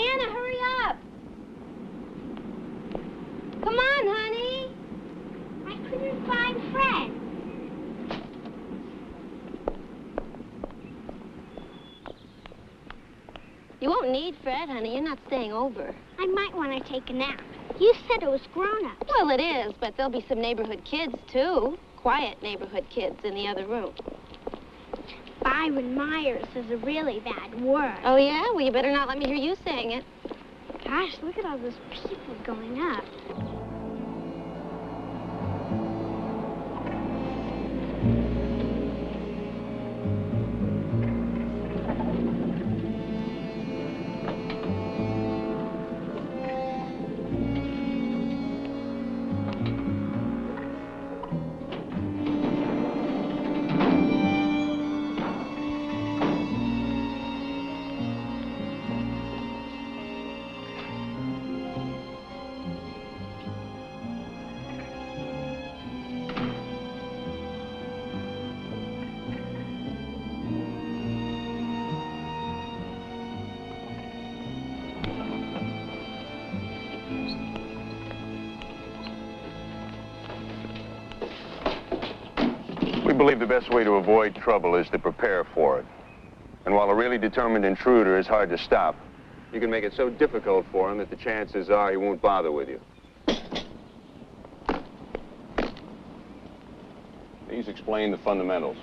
Diana, hurry up! Come on, honey! I couldn't find Fred. You won't need Fred, honey. You're not staying over. I might want to take a nap. You said it was grown-ups. Well, it is, but there'll be some neighborhood kids, too. Quiet neighborhood kids in the other room. Byron Myers is a really bad word. Oh, yeah? Well, you better not let me hear you saying it. Gosh, look at all those people going up. We believe the best way to avoid trouble is to prepare for it. And while a really determined intruder is hard to stop, you can make it so difficult for him that the chances are he won't bother with you. These explain the fundamentals.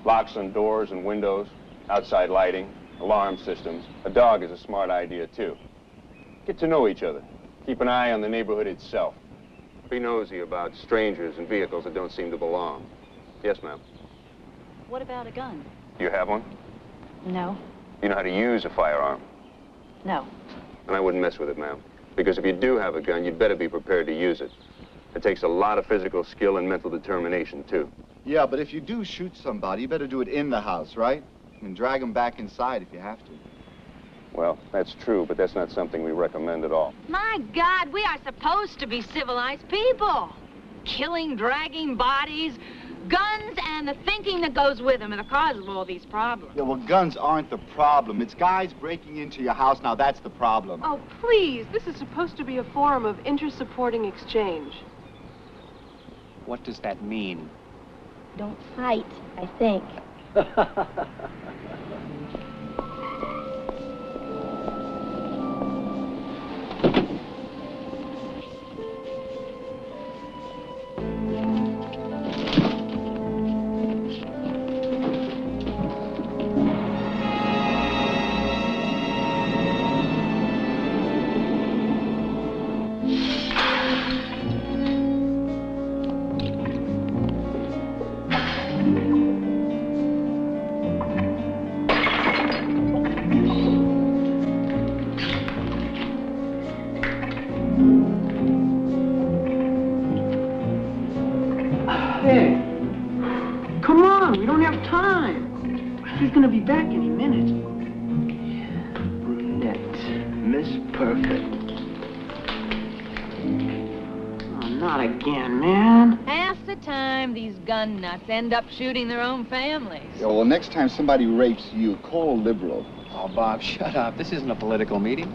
Locks on doors and windows, outside lighting, alarm systems. A dog is a smart idea, too. Get to know each other. Keep an eye on the neighborhood itself. Be nosy about strangers and vehicles that don't seem to belong. Yes, ma'am. What about a gun? Do you have one? No. You know how to use a firearm? No. And I wouldn't mess with it, ma'am. Because if you do have a gun, you'd better be prepared to use it. It takes a lot of physical skill and mental determination, too. Yeah, but if you do shoot somebody, you better do it in the house, right? And drag them back inside if you have to. Well, that's true, but that's not something we recommend at all. My God, we are supposed to be civilized people. Killing, dragging bodies, guns, and the thinking that goes with them are the cause of all these problems. Yeah, well, guns aren't the problem. It's guys breaking into your house. Now, that's the problem. Oh, please. This is supposed to be a forum of inter-supporting exchange. What does that mean? Don't fight, I think. He's gonna be back any minute. Brunette, Miss Perfect. Oh, not again, man. Half the time, these gun nuts end up shooting their own families. Yeah, well, next time somebody rapes you, call a liberal. Oh, Bob, shut up. This isn't a political meeting.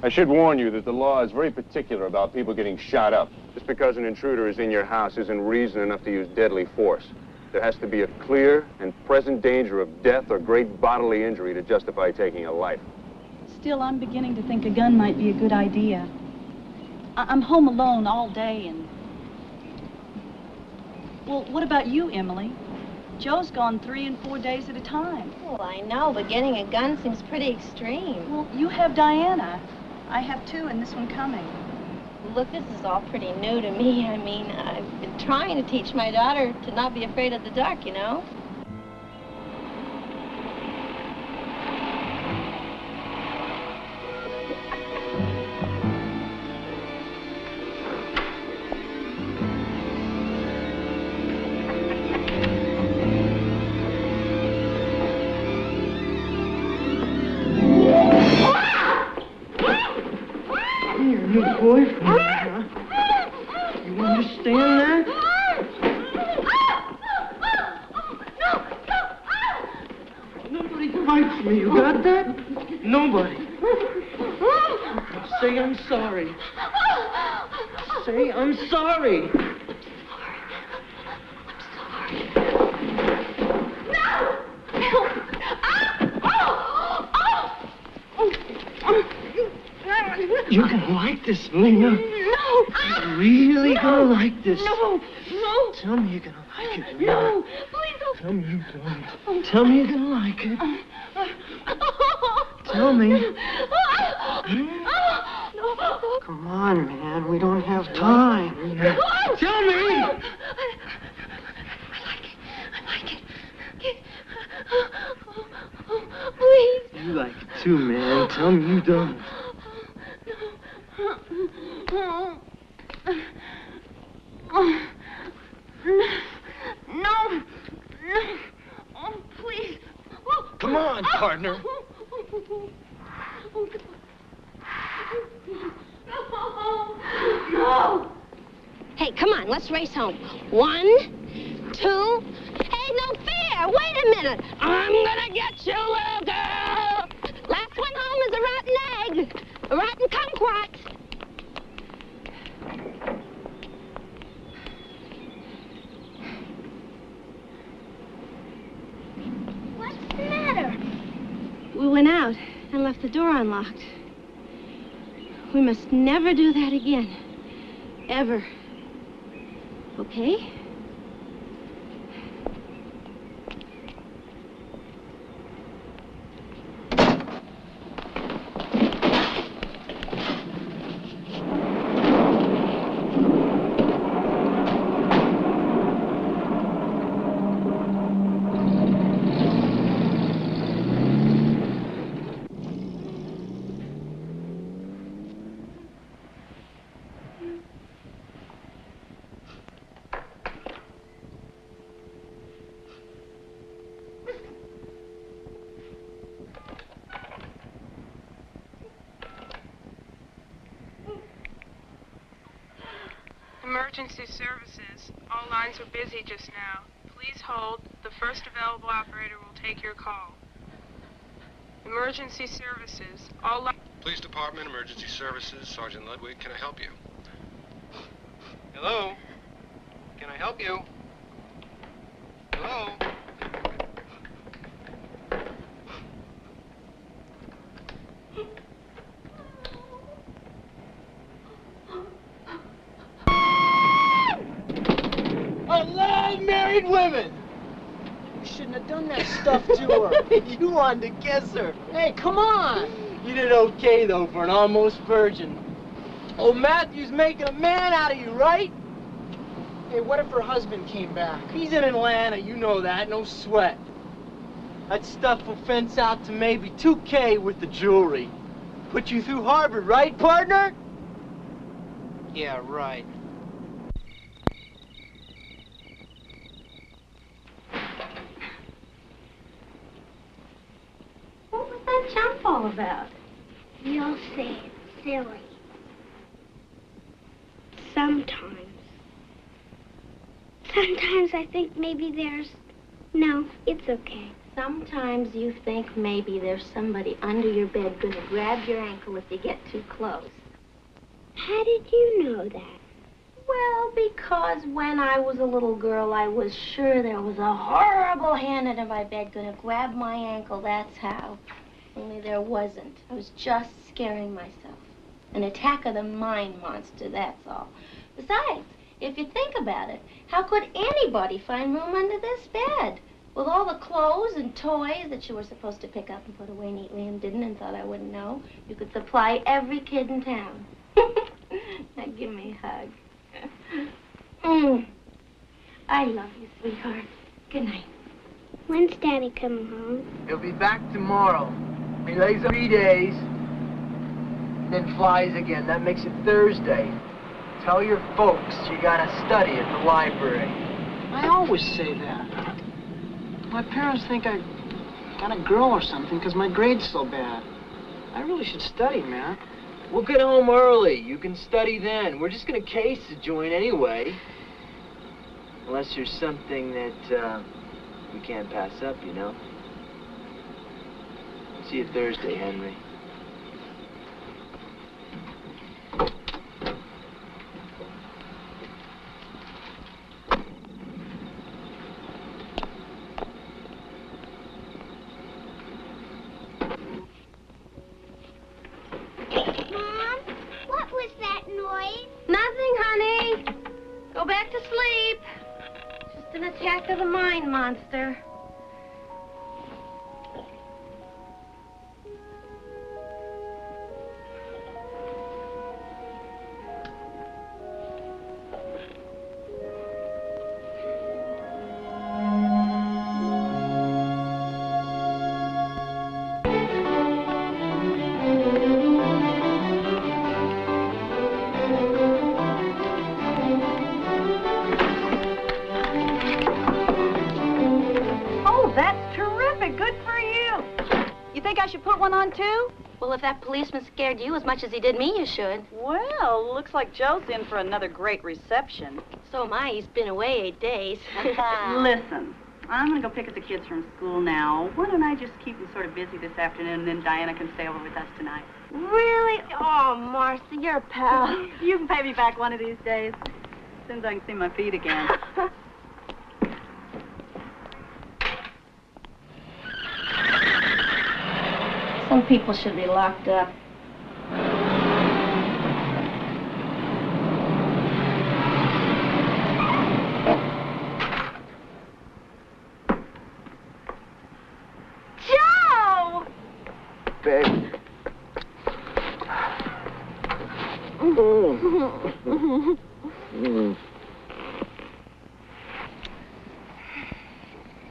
I should warn you that the law is very particular about people getting shot up. Just because an intruder is in your house isn't reason enough to use deadly force. There has to be a clear and present danger of death or great bodily injury to justify taking a life. Still, I'm beginning to think a gun might be a good idea. I'm home alone all day and... Well, what about you, Emily? Joe's gone 3 and 4 days at a time. Well, I know, but getting a gun seems pretty extreme. Well, you have Diana. I have 2 and this one coming. Look, this is all pretty new to me. I mean, I've been trying to teach my daughter to not be afraid of the dark, you know? Your new boyfriend, huh? You understand that? Nobody Nobody fights me, you got that? Nobody. Say I'm sorry. Say I'm sorry. You're gonna like this, Lena. No! You're really gonna like this. No! No! Tell me you're gonna like it, Lena. No! Please don't. Tell me you don't. Tell me you're gonna like it. Tell me. Come on, man. We don't have time. Tell me! I like it. Please. You like it too, man. Tell me you don't. No. Oh, please. Come on, partner. No. Hey, come on, let's race home. 1, 2. Hey, no fair! Wait a minute! I'm gonna get you, little girl! Last one home is a rotten egg. A rotten kumquat. What's the matter? We went out and left the door unlocked. We must never do that again. Ever. Okay? Emergency services. All lines are busy just now. Please hold. The first available operator will take your call. Emergency services. All lines... Police Department, Emergency Services, Sergeant Ludwig, can I help you? Hello? Can I help you? Hello? I love married women. You shouldn't have done that stuff to her. You wanted to kiss her. Hey, come on. You did okay, though, for an almost virgin. Old Matthew's making a man out of you, right? Hey, what if her husband came back? He's in Atlanta, you know that, no sweat. That stuff will fence out to maybe $2K with the jewelry. Put you through Harvard, right, partner? Yeah, right. What was that jump all about? You'll say it's silly. Sometimes. Sometimes I think maybe there's... No, it's okay. Sometimes you think maybe there's somebody under your bed gonna grab your ankle if you get too close. How did you know that? Well, because when I was a little girl, I was sure there was a horrible hand under my bed gonna grab my ankle, that's how. Only there wasn't. I was just scaring myself. An attack of the mind monster, that's all. Besides, if you think about it, how could anybody find room under this bed? With all the clothes and toys that you were supposed to pick up and put away neatly and didn't and thought I wouldn't know, you could supply every kid in town. Now give me a hug. I love you, sweetheart. Good night. When's Daddy coming home? He'll be back tomorrow. He lays 3 days, then flies again. That makes it Thursday. Tell your folks you gotta study at the library. I always say that. My parents think I got a girl or something because my grade's so bad. I really should study, man. We'll get home early. You can study then. We're just gonna case the joint anyway. Unless there's something that we can't pass up, you know. See you Thursday, Henry. Mom, what was that noise? Nothing, honey. Go back to sleep. Just an attack of the mind monster. I should put one on, too? Well, if that policeman scared you as much as he did me, you should. Well, looks like Joe's in for another great reception. So am I. He's been away 8 days. Listen, I'm going to go pick up the kids from school now. Why don't I just keep them sort of busy this afternoon, and then Diana can stay over with us tonight? Really? Oh, Marcy, you're a pal. You can pay me back one of these days, as soon as I can see my feet again. Some people should be locked up. Joe! Babe.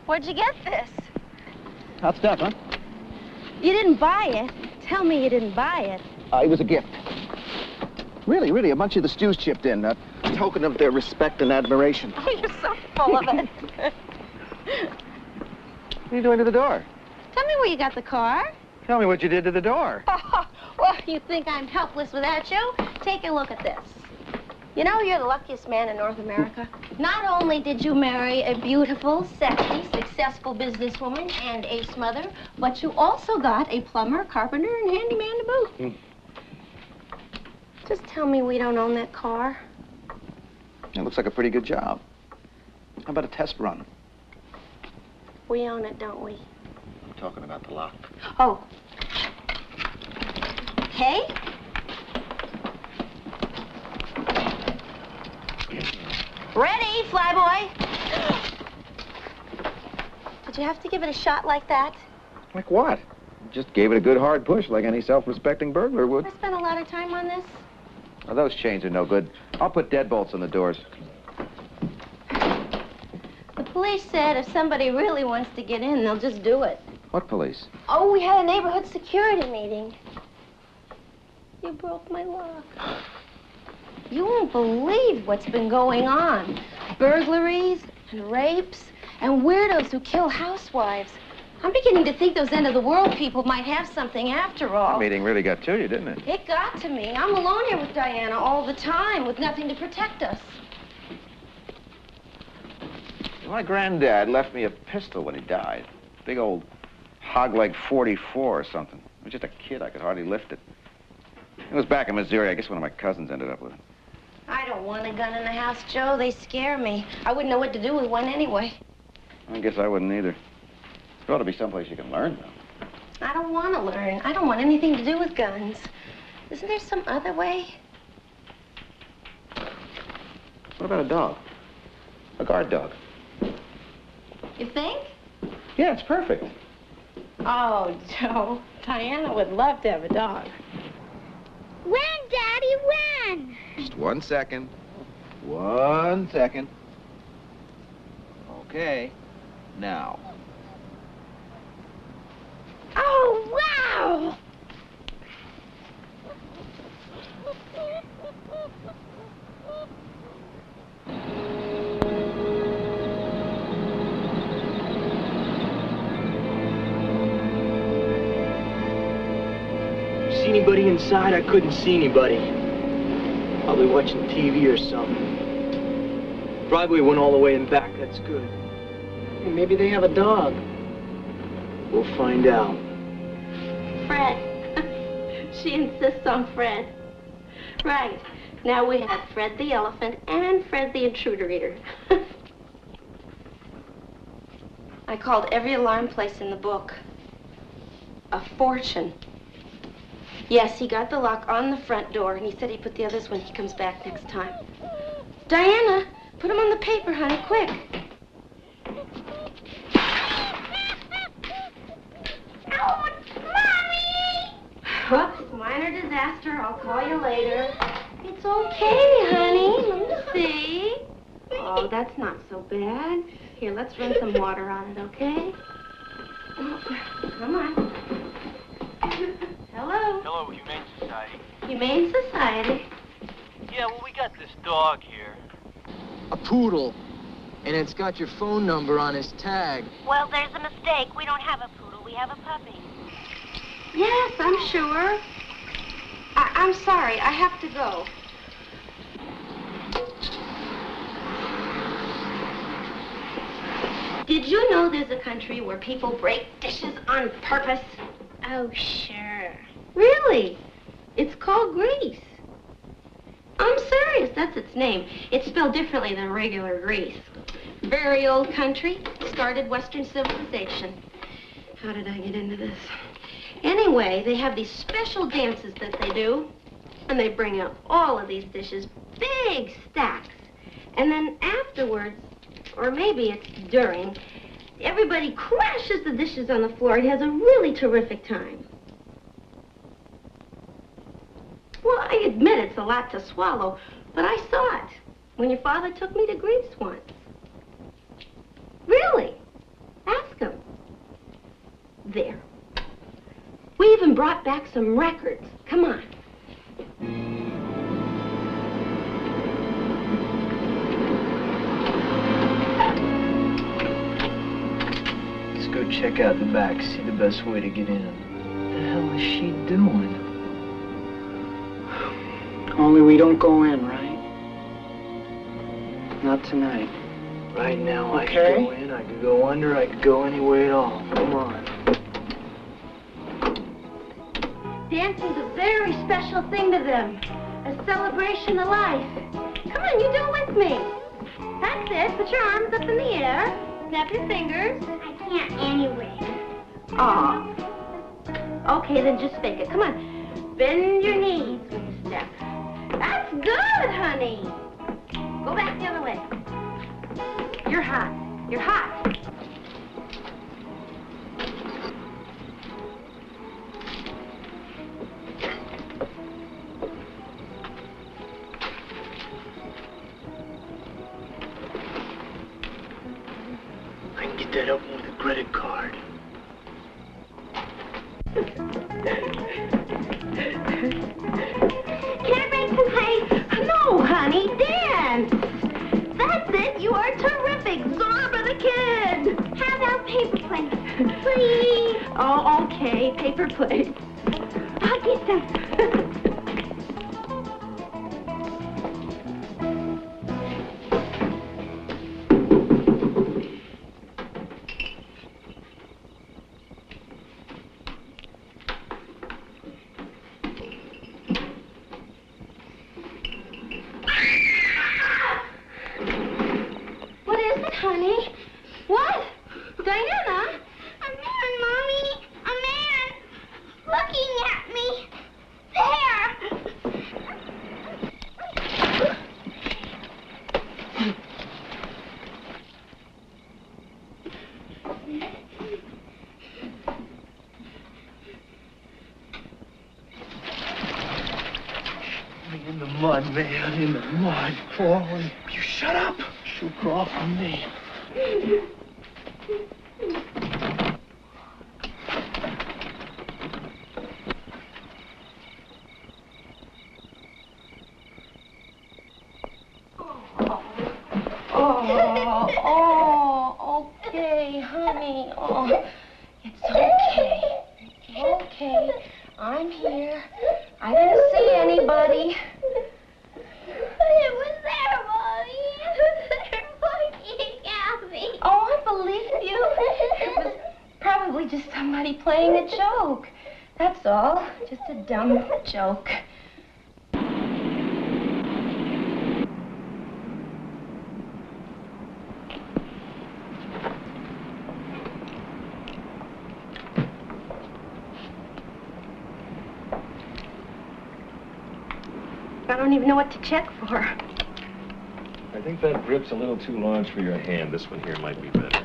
Where'd you get this? Hot stuff, huh? You didn't buy it. Tell me you didn't buy it. It was a gift. Really, a bunch of the stews chipped in. A token of their respect and admiration. Oh, you're so full of it. What are you doing to the door? Tell me where you got the car. Tell me what you did to the door. Well, you think I'm helpless without you? Take a look at this. You know, you're the luckiest man in North America. Not only did you marry a beautiful, sexy, successful businesswoman and ace mother, but you also got a plumber, carpenter, and handyman to boot. Just tell me we don't own that car. It looks like a pretty good job. How about a test run? We own it, don't we? I'm talking about the lock. Oh. Okay. Ready, flyboy. Did you have to give it a shot like that? Like what? Just gave it a good hard push like any self-respecting burglar would. I spent a lot of time on this. Now, those chains are no good. I'll put deadbolts on the doors. The police said if somebody really wants to get in, they'll just do it. What police? Oh, we had a neighborhood security meeting. You broke my lock. You won't believe what's been going on. Burglaries and rapes and weirdos who kill housewives. I'm beginning to think those end-of-the-world people might have something after all. The meeting really got to you, didn't it? It got to me. I'm alone here with Diana all the time with nothing to protect us. My granddad left me a pistol when he died. Big old hog-leg 44 or something. I was just a kid. I could hardly lift it. It was back in Missouri. I guess one of my cousins ended up with it. I don't want a gun in the house, Joe. They scare me. I wouldn't know what to do with one anyway. I guess I wouldn't either. There ought to be someplace you can learn, though. I don't want to learn. I don't want anything to do with guns. Isn't there some other way? What about a dog? A guard dog. You think? Yeah, it's perfect. Oh, Joe. Diana would love to have a dog. When, Daddy, when? Just 1 second. 1 second. Okay. Now. Oh, wow! See anybody inside? I couldn't see anybody. Probably watching TV or something. Driveway went all the way in back. That's good. Hey, maybe they have a dog. We'll find out. Fred. She insists on Fred. Right. Now we have Fred the elephant and Fred the intruder eater. I called every alarm place in the book. A fortune. Yes, he got the lock on the front door, and he said he'd put the others when he comes back next time. Diana, put them on the paper, honey, quick. Ouch, Mommy! Whoops, minor disaster. I'll call you later. It's okay, honey. Let me see. Oh, that's not so bad. Here, let's run some water on it, okay? Oh, come on. Hello. Hello, Humane Society. Humane Society. Yeah, well, we got this dog here. A poodle. And it's got your phone number on his tag. Well, there's a mistake. We don't have a poodle. We have a puppy. Yes, I'm sure. I'm sorry. I have to go. Did you know there's a country where people break dishes on purpose? Oh, sure. Really? It's called Greece. I'm serious, that's its name. It's spelled differently than regular Greece. Very old country, started Western civilization. How did I get into this? Anyway, they have these special dances that they do, and they bring out all of these dishes, big stacks. And then afterwards, or maybe it's during, everybody crashes the dishes on the floor and has a really terrific time. Well, I admit it's a lot to swallow, but I saw it when your father took me to Greece once. Really? Ask him. There. We even brought back some records. Come on. Let's go check out the back, see the best way to get in. What the hell is she doing? Only we don't go in, right? Not tonight. Right now, I could go in, I could go under, I could go any way at all. Come on. Dancing's a very special thing to them. A celebration of life. Come on, you do it with me. That's it. Put your arms up in the air. Snap your fingers. I can't anyway. Aw. Okay, then just fake it. Come on. Bend your knees when you step. That's good, honey. Go back the other way. You're hot. You're hot. I can get that open with a credit card. Can I break some ice? No, honey, dance. That's it. You are terrific. Zorba the kid. How about paper plates? Please. Oh, okay. Paper plates. I'll get some. What is it, honey? What? Diana? A man, Mommy. A man. Looking at me. There. In the mud, man, in the mud. Falling. You shut up. She'll crawl from me. Oh, okay, honey. Oh, it's okay. Okay, I'm here. I didn't see anybody. It was there, Mommy. It was there looking at me. Oh, I believe you. It was probably just somebody playing a joke. That's all. Just a dumb joke. I don't even know what to check for. I think that grip's a little too large for your hand. This one here might be better.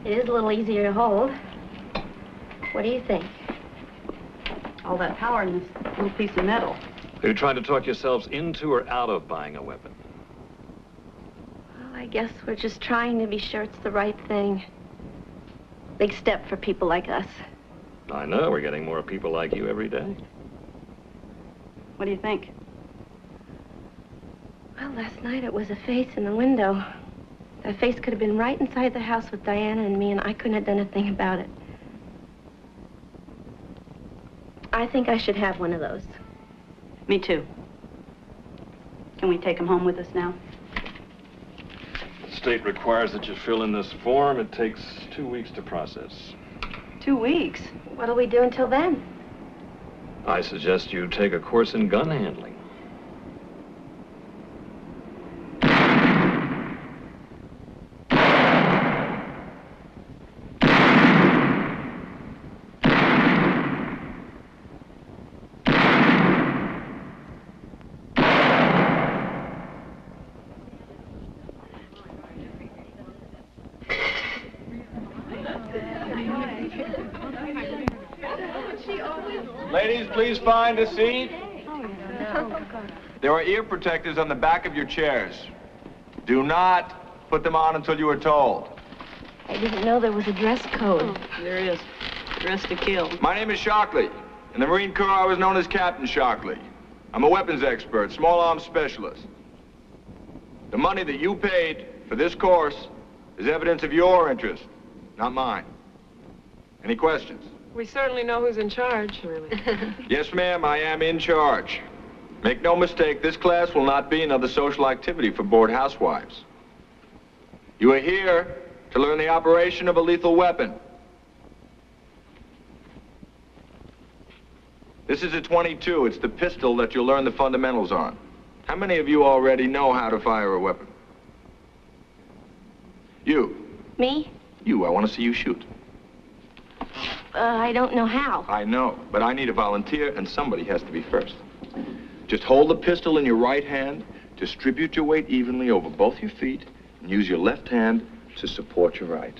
It is a little easier to hold. What do you think? All that power in this little piece of metal. Are you trying to talk yourselves into or out of buying a weapon? Well, I guess we're just trying to be sure it's the right thing. Big step for people like us. I know. We're getting more people like you every day. What do you think? Well, last night it was a face in the window. That face could have been right inside the house with Diana and me, and I couldn't have done a thing about it. I think I should have one of those. Me too. Can we take him home with us now? The state requires that you fill in this form. It takes 2 weeks to process. 2 weeks? What'll we do until then? I suggest you take a course in gun handling. Ladies, please find a seat. There are ear protectors on the back of your chairs. Do not put them on until you are told. I didn't know there was a dress code. Oh, there is. Dress to kill. My name is Shockley. In the Marine Corps, I was known as Captain Shockley. I'm a weapons expert, small arms specialist. The money that you paid for this course is evidence of your interest, not mine. Any questions? We certainly know who's in charge, really. Yes, ma'am, I am in charge. Make no mistake, this class will not be another social activity for bored housewives. You are here to learn the operation of a lethal weapon. This is a .22. It's the pistol that you'll learn the fundamentals on. How many of you already know how to fire a weapon? You. Me? You, I want to see you shoot. I don't know how. I know, but I need a volunteer, and somebody has to be first. Just hold the pistol in your right hand, distribute your weight evenly over both your feet, and use your left hand to support your right.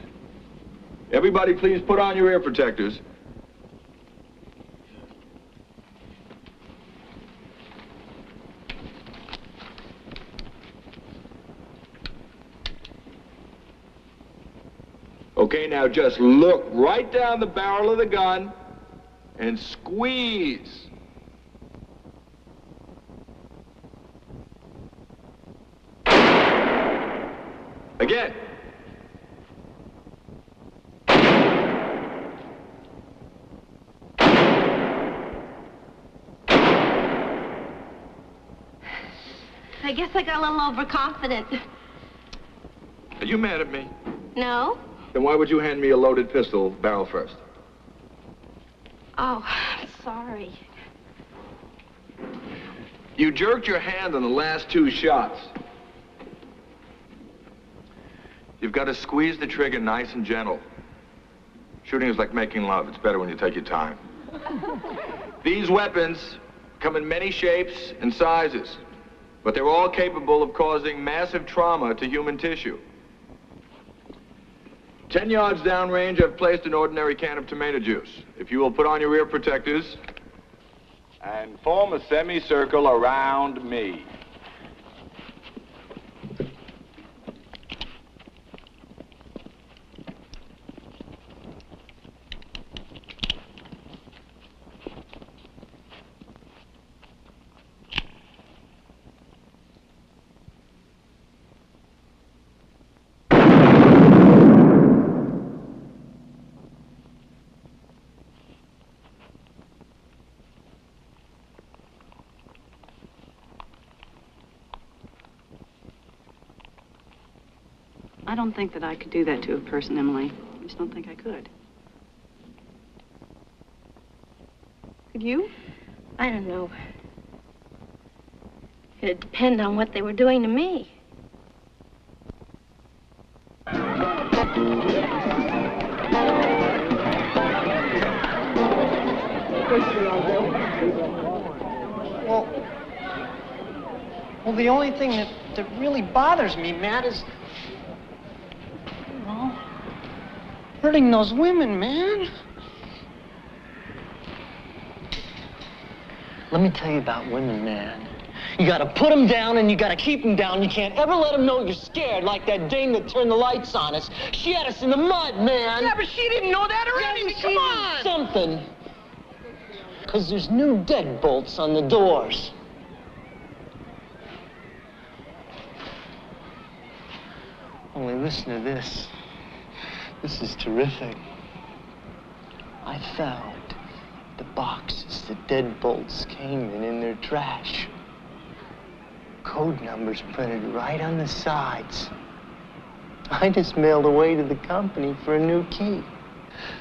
Everybody, please put on your ear protectors. Okay, now just look right down the barrel of the gun and squeeze. Again. I guess I got a little overconfident. Are you mad at me? No? Then why would you hand me a loaded pistol, barrel first? Oh, I'm sorry. You jerked your hand on the last 2 shots. You've got to squeeze the trigger nice and gentle. Shooting is like making love. It's better when you take your time. These weapons come in many shapes and sizes, but they're all capable of causing massive trauma to human tissue. 10 yards downrange, I've placed an ordinary can of tomato juice. If you will put on your ear protectors and form a semicircle around me. I don't think that I could do that to a person, Emily. I just don't think I could. Could you? I don't know. It'd depend on what they were doing to me. Well, the only thing that really bothers me, Matt, is, well, hurting those women, man. Let me tell you about women, man. You gotta put them down and you gotta keep them down. You can't ever let them know you're scared, like that dame that turned the lights on us. She had us in the mud, man. Yeah, but she didn't know that or anything. Come on. Something. Because there's new deadbolts on the doors. Only listen to this. This is terrific. I found the boxes the deadbolts came in their trash. Code numbers printed right on the sides. I just mailed away to the company for a new key.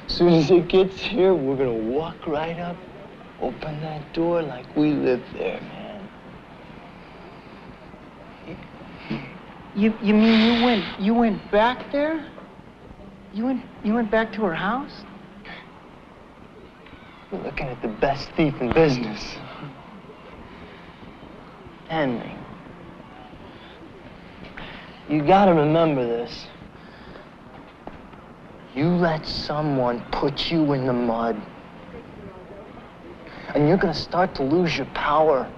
As soon as it gets here, we're gonna walk right up, open that door like we live there, man. You mean you went back there? You went back to her house? You're looking at the best thief in business. Henry. You gotta remember this. You let someone put you in the mud, and you're gonna start to lose your power.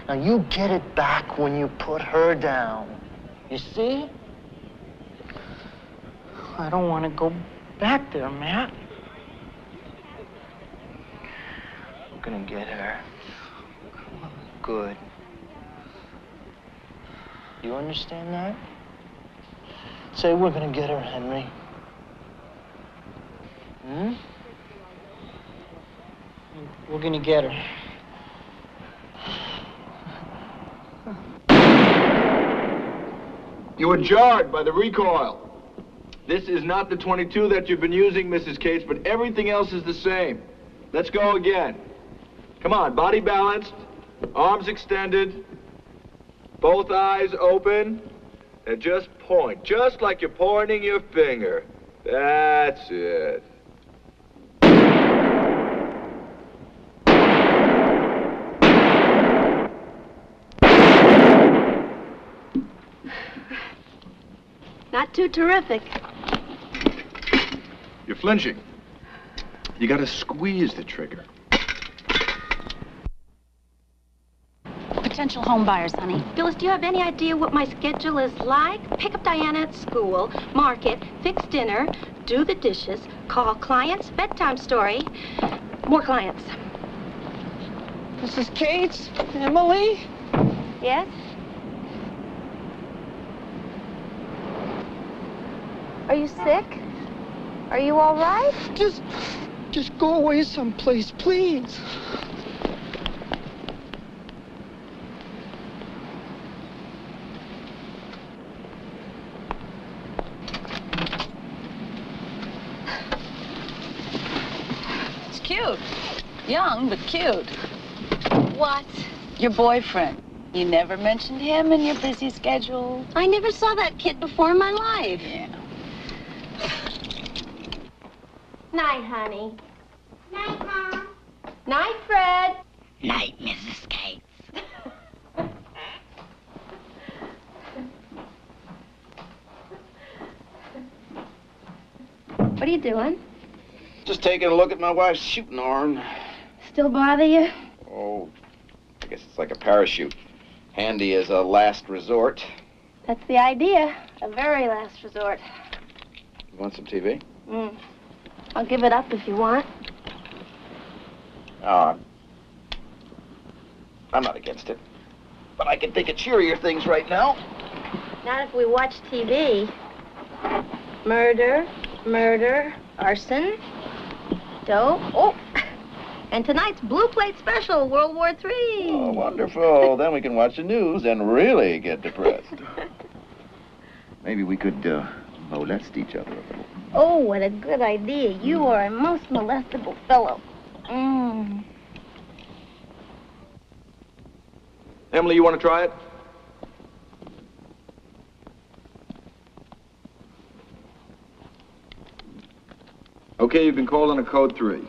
Now, you get it back when you put her down. You see? I don't want to go back there, Matt. We're gonna get her. Good. You understand that? Say we're gonna get her, Henry. Hmm? We're gonna get her. You were jarred by the recoil. This is not the 22 that you've been using, Mrs. Cates, but everything else is the same. Let's go again. Come on, body balanced, arms extended, both eyes open, and just point, just like you're pointing your finger. That's it. Not too terrific. You're flinching. You gotta squeeze the trigger. Potential home buyers, honey. Phyllis, do you have any idea what my schedule is like? Pick up Diana at school, market, fix dinner, do the dishes, call clients, bedtime story, more clients. Mrs. Cates? Emily? Yes? Are you sick? Are you all right? Just go away someplace, please. It's cute. Young, but cute. What? Your boyfriend. You never mentioned him in your busy schedule. I never saw that kid before in my life. Yeah. Night, honey. Night, Mom. Night, Fred. Night, Mrs. Cates. What are you doing? Just taking a look at my wife's shooting arm. Still bother you? Oh, I guess it's like a parachute. Handy as a last resort. That's the idea. A very last resort. You want some TV? I'll give it up if you want. Oh, I'm not against it. But I can think of cheerier things right now. Not if we watch TV. Murder, arson, dope. Oh, and tonight's Blue Plate Special, World War III. Oh, wonderful. Then we can watch the news and really get depressed. Maybe we could molest each other a little. Oh, what a good idea. You are a most molestable fellow. Emily, you want to try it? Okay, you've been called on a code 3.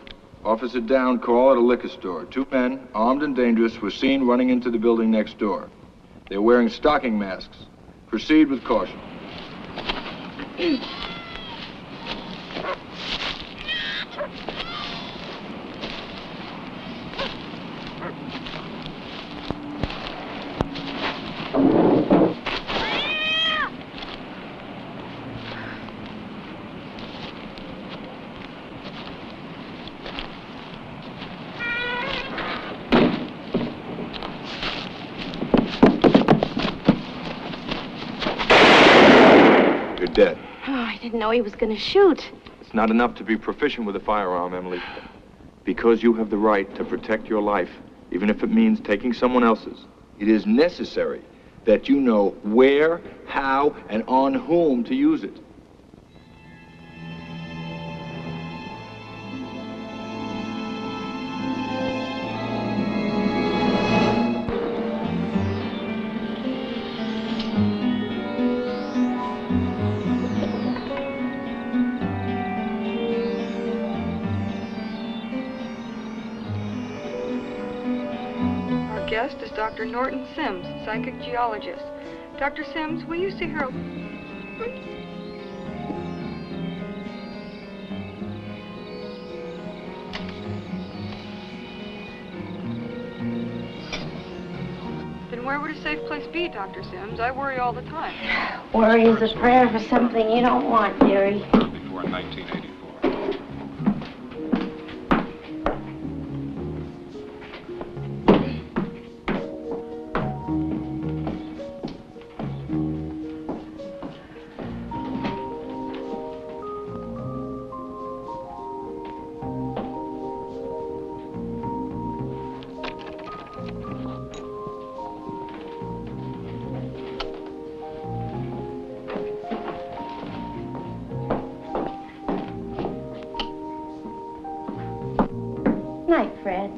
Officer down call at a liquor store. 2 men, armed and dangerous, were seen running into the building next door. They're wearing stocking masks. Proceed with caution. Dead. Oh, I didn't know he was going to shoot. It's not enough to be proficient with a firearm, Emily. Because you have the right to protect your life, even if it means taking someone else's, it is necessary that you know where, how, and on whom to use it. Guest is Dr. Norton Sims, psychic geologist. Dr. Sims, will you see her? Then where would a safe place be, Dr. Sims? I worry all the time. Worry is a prayer for something you don't want, dearie. Before 1984. Night, Fred.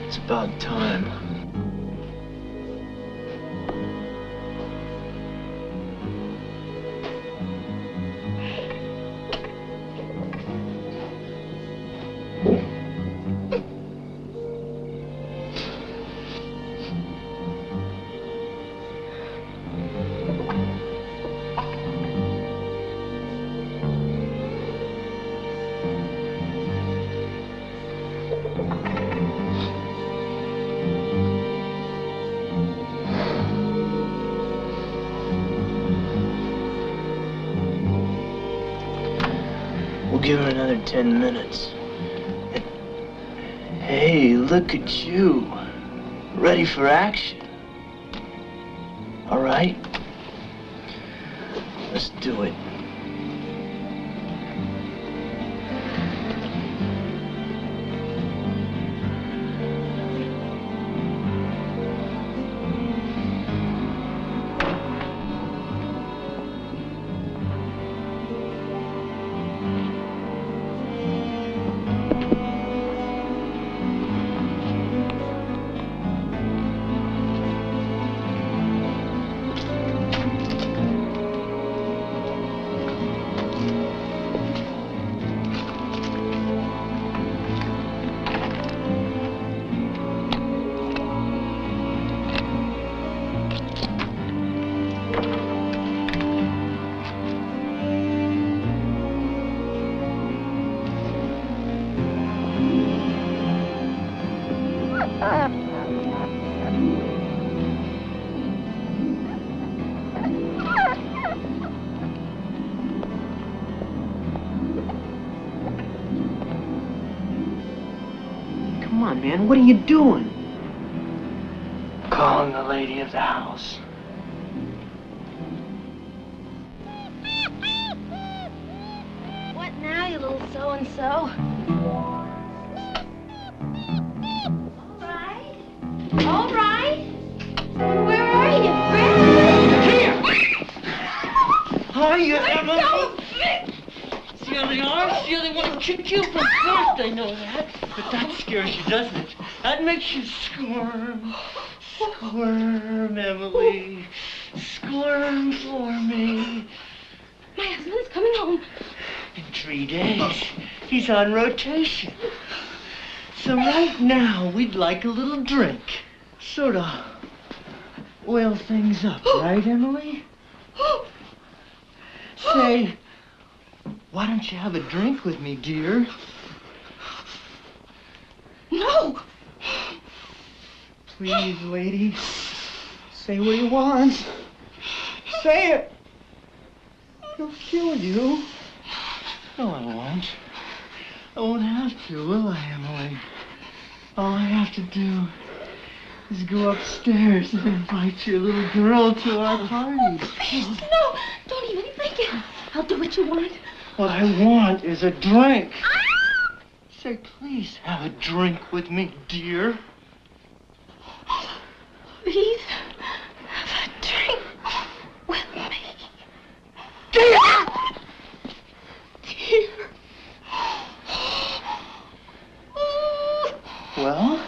It's about time. We'll give her another 10 minutes. Hey, look at you. Ready for action. All right? Let's do it. Come on, man, what are you doing? Calling the lady of the house. doing so. All right. Where are you, Fred? Hiya, Emma. See how they are? See how they want to kick you from first? I know that. But that scares you, doesn't it? That makes you squirm. Squirm, Emily. Squirm for me. My husband is coming home. In 3 days. He's on rotation. So right now, we'd like a little drink. Sort of oil things up, right, Emily? Say, why don't you have a drink with me, dear? No! Please, lady. Say what you want. Say it. He'll kill you. No, I won't. I won't have to, will I, Emily? All I have to do is go upstairs and invite your little girl to our party. Please, no! Don't even think it. I'll do what you want. What I want is a drink. Say, please have a drink with me, dear. Please have a drink with me. Dear! Dear. Well?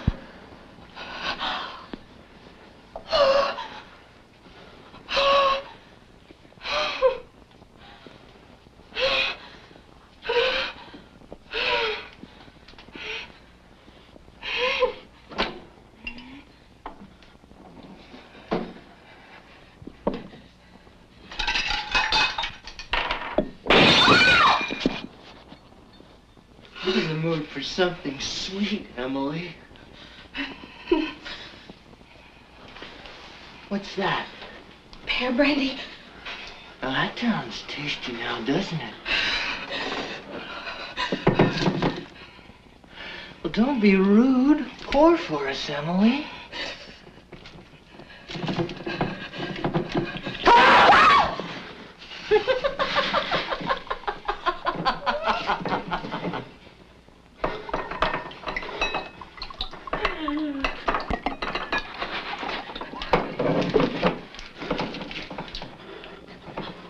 I'm in the mood for something sweet, Emily. What's that? Pear brandy. Now that sounds tasty now, doesn't it? Well, don't be rude. Pour for us, Emily.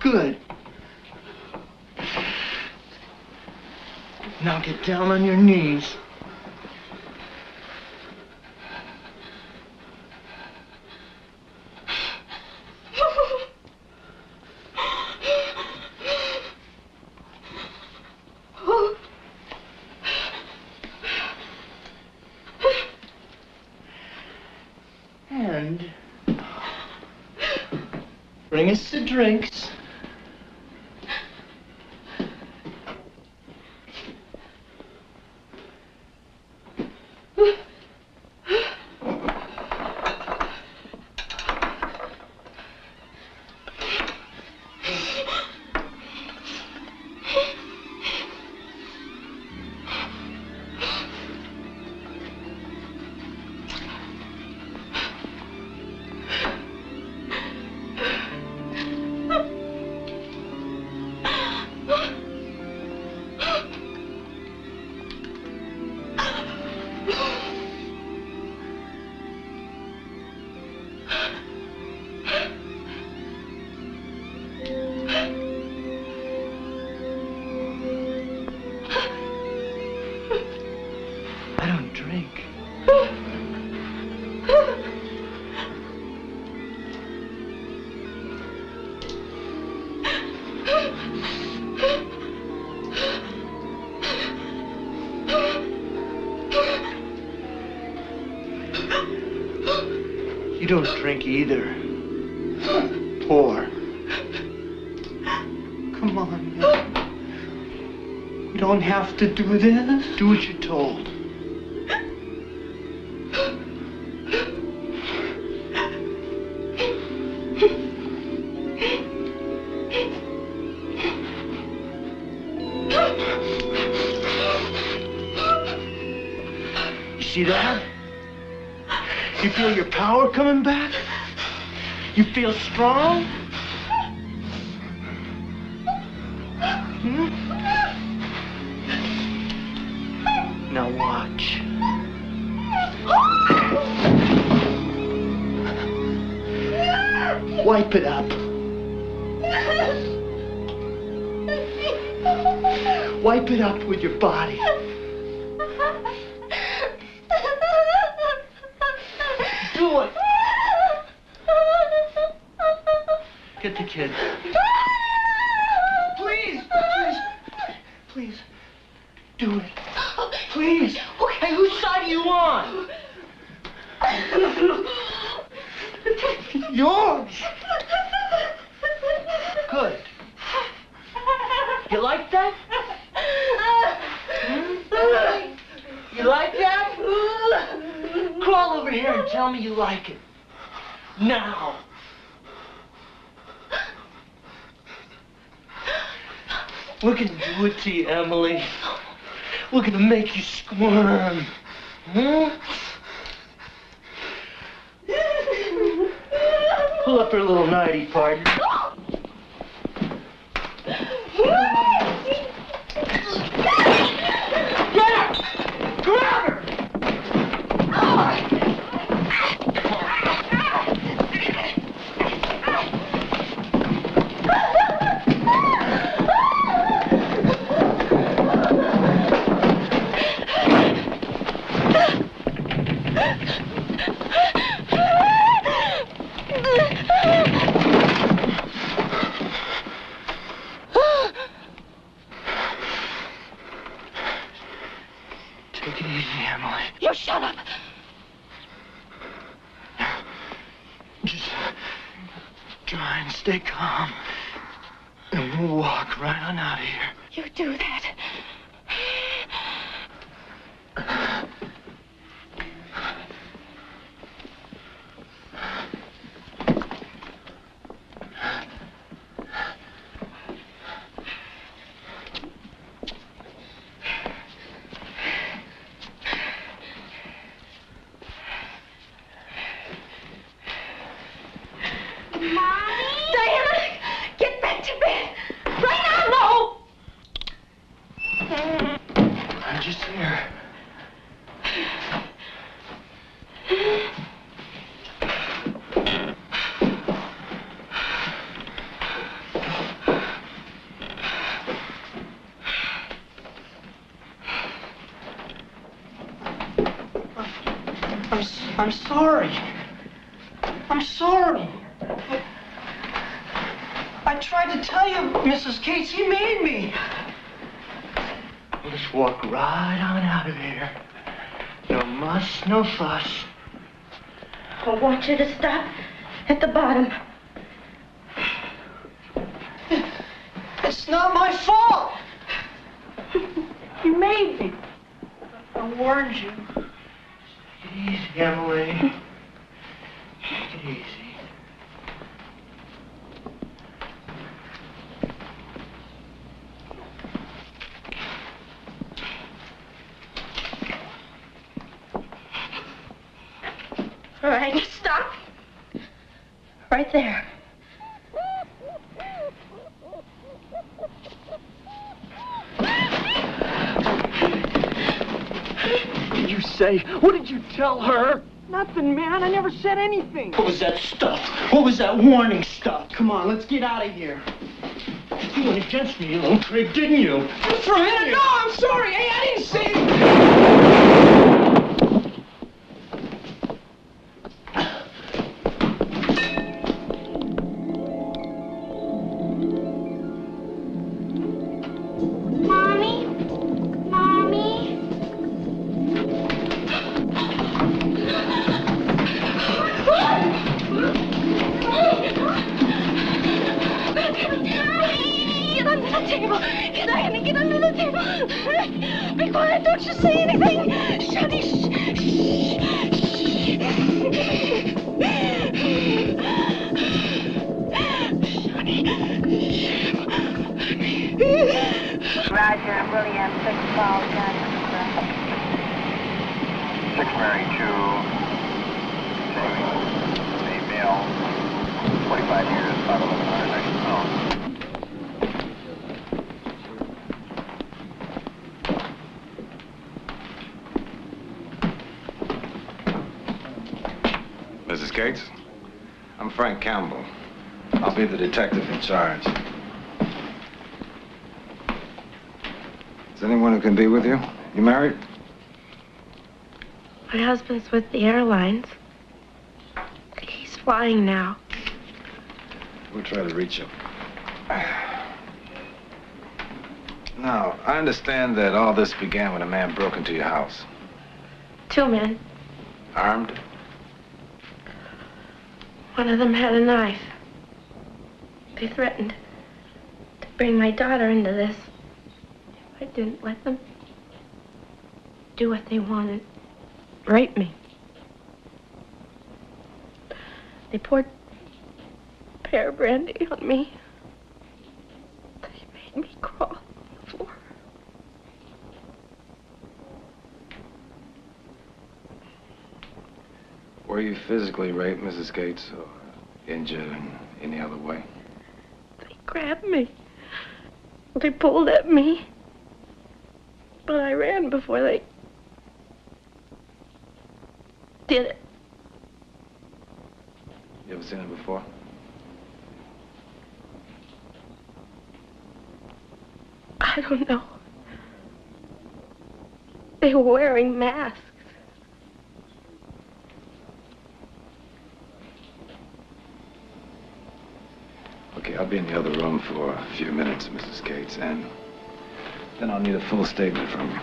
Good. Now get down on your knees. And bring us the drinks. I don't drink. You don't drink either. Pour. Come on, man. You don't have to do this. Do what you're told. You see that? You feel your power coming back? You feel strong? Hmm? Wipe it up. Wipe it up with your body. Do it. Get the kid. Please, please, please. Do it. Please. Hey, whose side are you on? Yours. Good. You like that? Hmm? You like that? Crawl over here and tell me you like it. Now. We're gonna do it to you, Emily. We're gonna make you squirm. Huh? Pull up her little nightie, partner. Get her! Grab her! Take it easy, Emily. You shut up. Just try and stay calm. And we'll walk right on out of here. You do that. I'm just here. I'm sorry. I'm sorry. I tried to tell you, Mrs. Cates, he made me. We'll just walk right on out of here. No muss, no fuss. I want you to stop at the bottom. It's not my fault. You made me. I warned you. Take it easy, Emily. Take it easy. All right, stop. Right there. What did you say? What did you tell her? Nothing, man. I never said anything. What was that stuff? What was that warning stuff? Come on, let's get out of here. You went against me, you little prig, didn't you? For a minute, no, I'm sorry. Hey, I didn't say... Mrs. Cates, I'm Frank Campbell. I'll be the detective in charge. Is anyone who can be with you? You married? My husband's with the airlines. He's flying now. We'll try to reach him. Now, I understand that all this began when a man broke into your house. 2 men. Armed? One of them had a knife. They threatened to bring my daughter into this if I didn't let them do what they wanted. Rape me. They poured pear brandy on me. They made me crawl on the floor. Were you physically raped, Mrs. Gates, or injured in any other way? They grabbed me. They pulled at me. But I ran before they did it. You ever seen it before? I don't know. They were wearing masks. Okay, I'll be in the other room for a few minutes, Mrs. Gates, and then I'll need a full statement from you.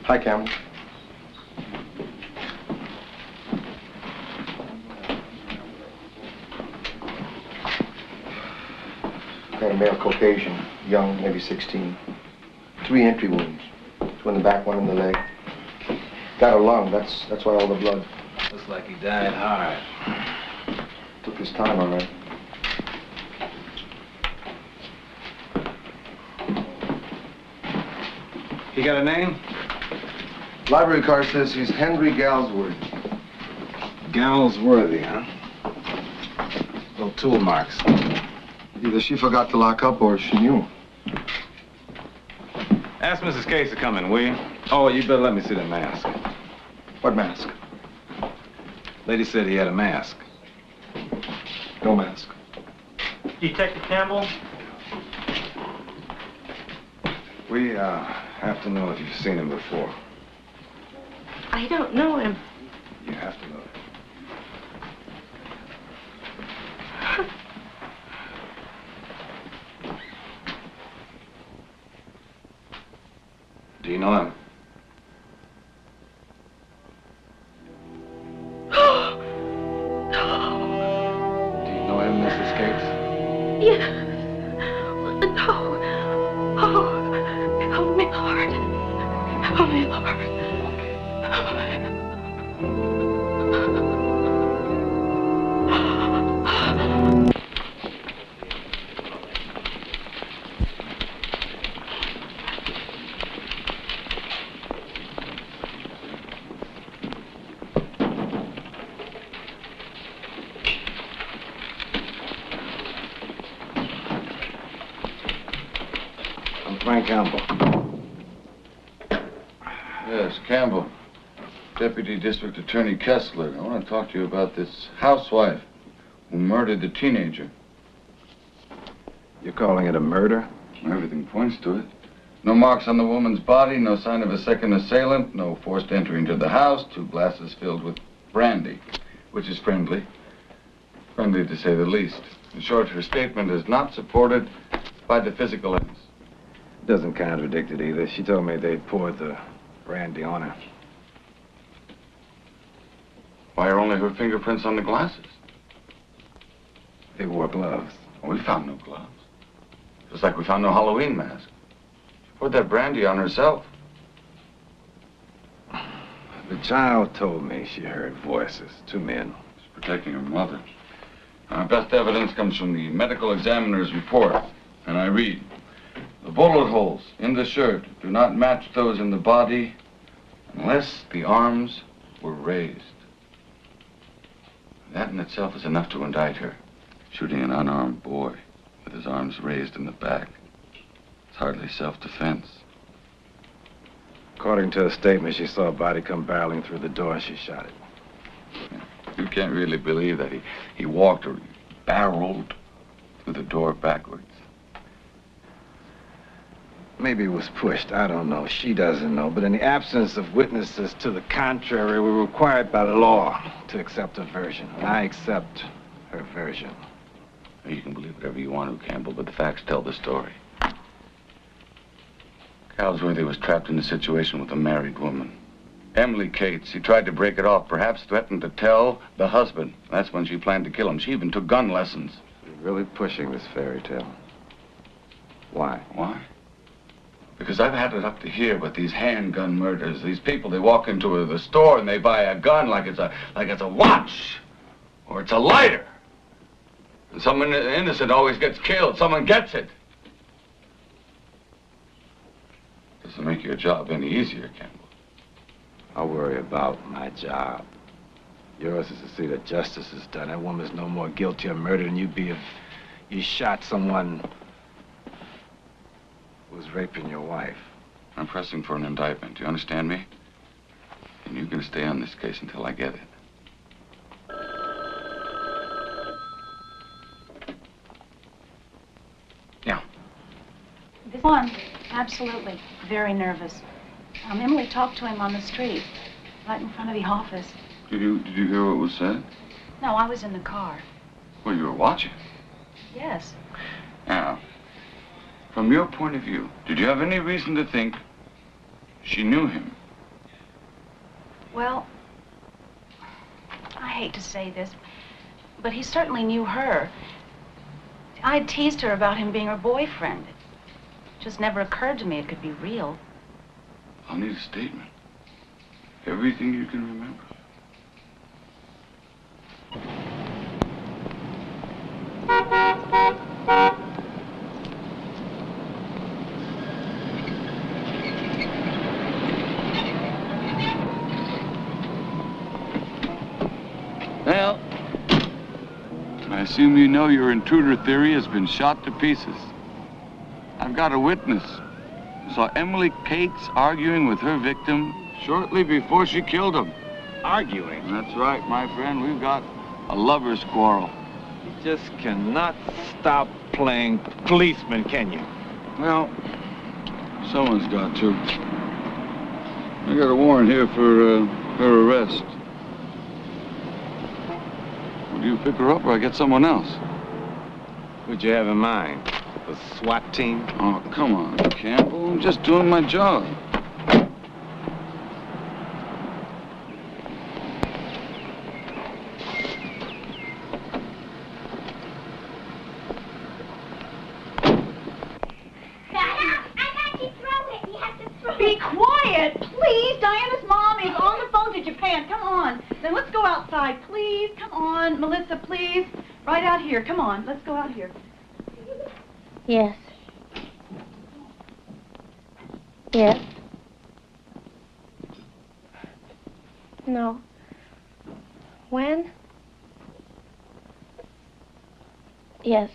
Hi, Cameron. Got a male Caucasian, young, maybe 16. 3 entry wounds. 2 in the back, 1 in the leg. Got a lung, that's why all the blood. Looks like he died hard. Took his time, all right. He got a name? Library card says he's Henry Galsworthy. Galsworthy, huh? Little tool marks. Either she forgot to lock up or she knew. Ask Mrs. Case to come in, will you? Oh, you better let me see the mask. What mask? Lady said he had a mask. No mask. Detective Campbell? We, have to know if you've seen him before. I don't know him. You have to know it. Do you know him? Do you know him, Mrs. Gates? Yes. No. Oh, help me, Lord. Help me, Lord. Frank Campbell. Yes, Campbell. Deputy District Attorney Kessler. I want to talk to you about this housewife who murdered the teenager. You're calling it a murder? Everything points to it. No marks on the woman's body, no sign of a second assailant, no forced entry into the house, 2 glasses filled with brandy, which is friendly. Friendly to say the least. In short, her statement is not supported by the physical evidence. Doesn't contradict it either. She told me they poured the brandy on her. Why are only her fingerprints on the glasses? They wore gloves. We found no gloves. Just like we found no Halloween mask. She poured that brandy on herself. The child told me she heard voices. 2 men. She's protecting her mother. Our best evidence comes from the medical examiner's report. And I read, the bullet holes in the shirt do not match those in the body unless the arms were raised. That in itself is enough to indict her. Shooting an unarmed boy with his arms raised in the back. It's hardly self-defense. According to her statement, she saw a body come barreling through the door and she shot it. You can't really believe that he walked or barreled through the door backwards. Maybe it was pushed. I don't know. She doesn't know. But in the absence of witnesses to the contrary, we're required by law to accept her version. And I accept her version. You can believe whatever you want to, Campbell, but the facts tell the story. Galsworthy was trapped in a situation with a married woman. Emily Cates. He tried to break it off, perhaps threatened to tell the husband. That's when she planned to kill him. She even took gun lessons. You're really pushing this fairy tale. Why? Why? Because I've had it up to here with these handgun murders. These people, they walk into the store and they buy a gun like it's a watch or it's a lighter. And someone innocent always gets killed. Someone gets it. Doesn't make your job any easier, Campbell. I'll worry about my job. Yours is to see that justice is done. That woman's no more guilty of murder than you'd be if you shot someone who was raping your wife. I'm pressing for an indictment. Do you understand me? And you're going to stay on this case until I get it. Yeah. This one, absolutely. Very nervous. Emily talked to him on the street, right in front of the office. Did you hear what was said? No, I was in the car. Well, you were watching. Yes. Now, from your point of view, did you have any reason to think she knew him? Well, I hate to say this, but he certainly knew her. I teased her about him being her boyfriend. It just never occurred to me it could be real. I'll need a statement. Everything you can remember. Well, I assume you know your intruder theory has been shot to pieces. I've got a witness who saw Emily Cates arguing with her victim shortly before she killed him. Arguing? That's right, my friend. We've got a lover's quarrel. You just cannot stop playing policeman, can you? Well, someone's got to. I got a warrant here for her arrest. Will you pick her up or I get someone else? Who'd you have in mind? The SWAT team? Oh, come on, Campbell. I'm just doing my job. Be quiet, please. Diana's mom is on the phone to Japan. Come on. Then let's go outside, please. Come on, Melissa, please. Right out here. Come on. Let's go out here. Yes. Yes. No. When? Yes,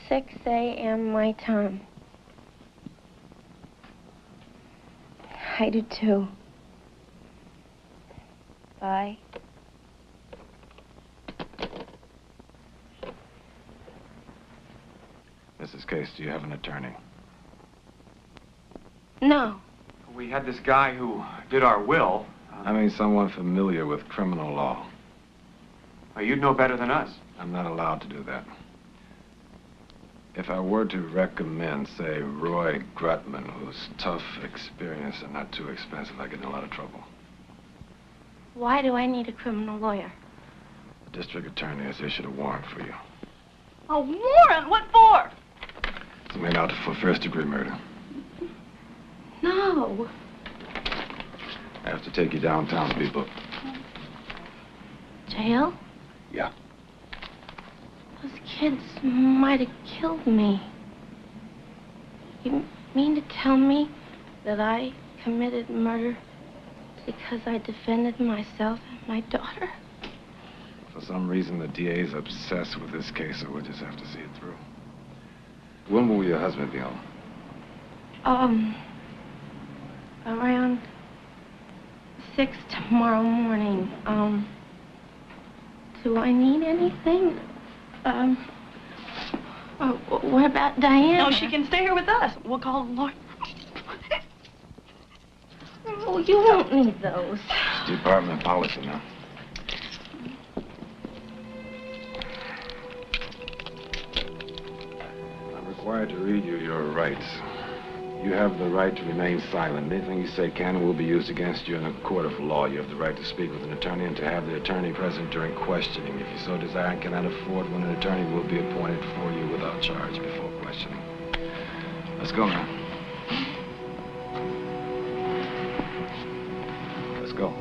6 a.m. my time. I do too. Bye. Mrs. Case, do you have an attorney? No. We had this guy who did our will. I mean someone familiar with criminal law. Well, you'd know better than us. I'm not allowed to do that. If I were to recommend, say, Roy Grutman, who's tough, experienced, and not too expensive, I'd get in a lot of trouble. Why do I need a criminal lawyer? The district attorney has issued a warrant for you. A warrant? What for? It's made out for first-degree murder. No. I have to take you downtown to be booked. Jail? Yeah. Those kids might have killed me. You mean to tell me that I committed murder because I defended myself and my daughter? For some reason, the DA's obsessed with this case, so we'll just have to see it through. When will your husband be home? Around 6 tomorrow morning. Do I need anything? What about Diana? No, she can stay here with us. We'll call Laura. Oh, you won't need those. It's department policy now. I'm required to read you your rights. You have the right to remain silent. Anything you say can and will be used against you in a court of law. You have the right to speak with an attorney and to have the attorney present during questioning. If you so desire and cannot afford one, an attorney will be appointed for you without charge before questioning. Let's go now. Let's go.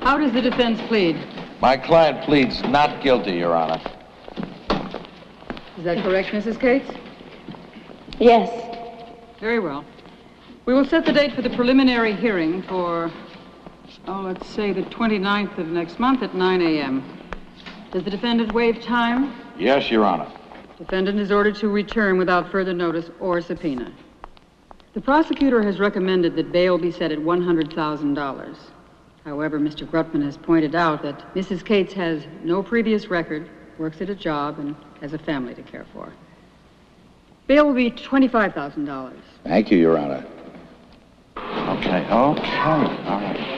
How does the defense plead? My client pleads not guilty, Your Honor. Is that correct, Mrs. Cates? Yes. Very well. We will set the date for the preliminary hearing for, let's say the 29th of next month at 9 a.m. Does the defendant waive time? Yes, Your Honor. Defendant is ordered to return without further notice or subpoena. The prosecutor has recommended that bail be set at $100,000. However, Mr. Grutman has pointed out that Mrs. Cates has no previous record, works at a job, and has a family to care for. Bail will be $25,000. Thank you, Your Honor. Okay, all right.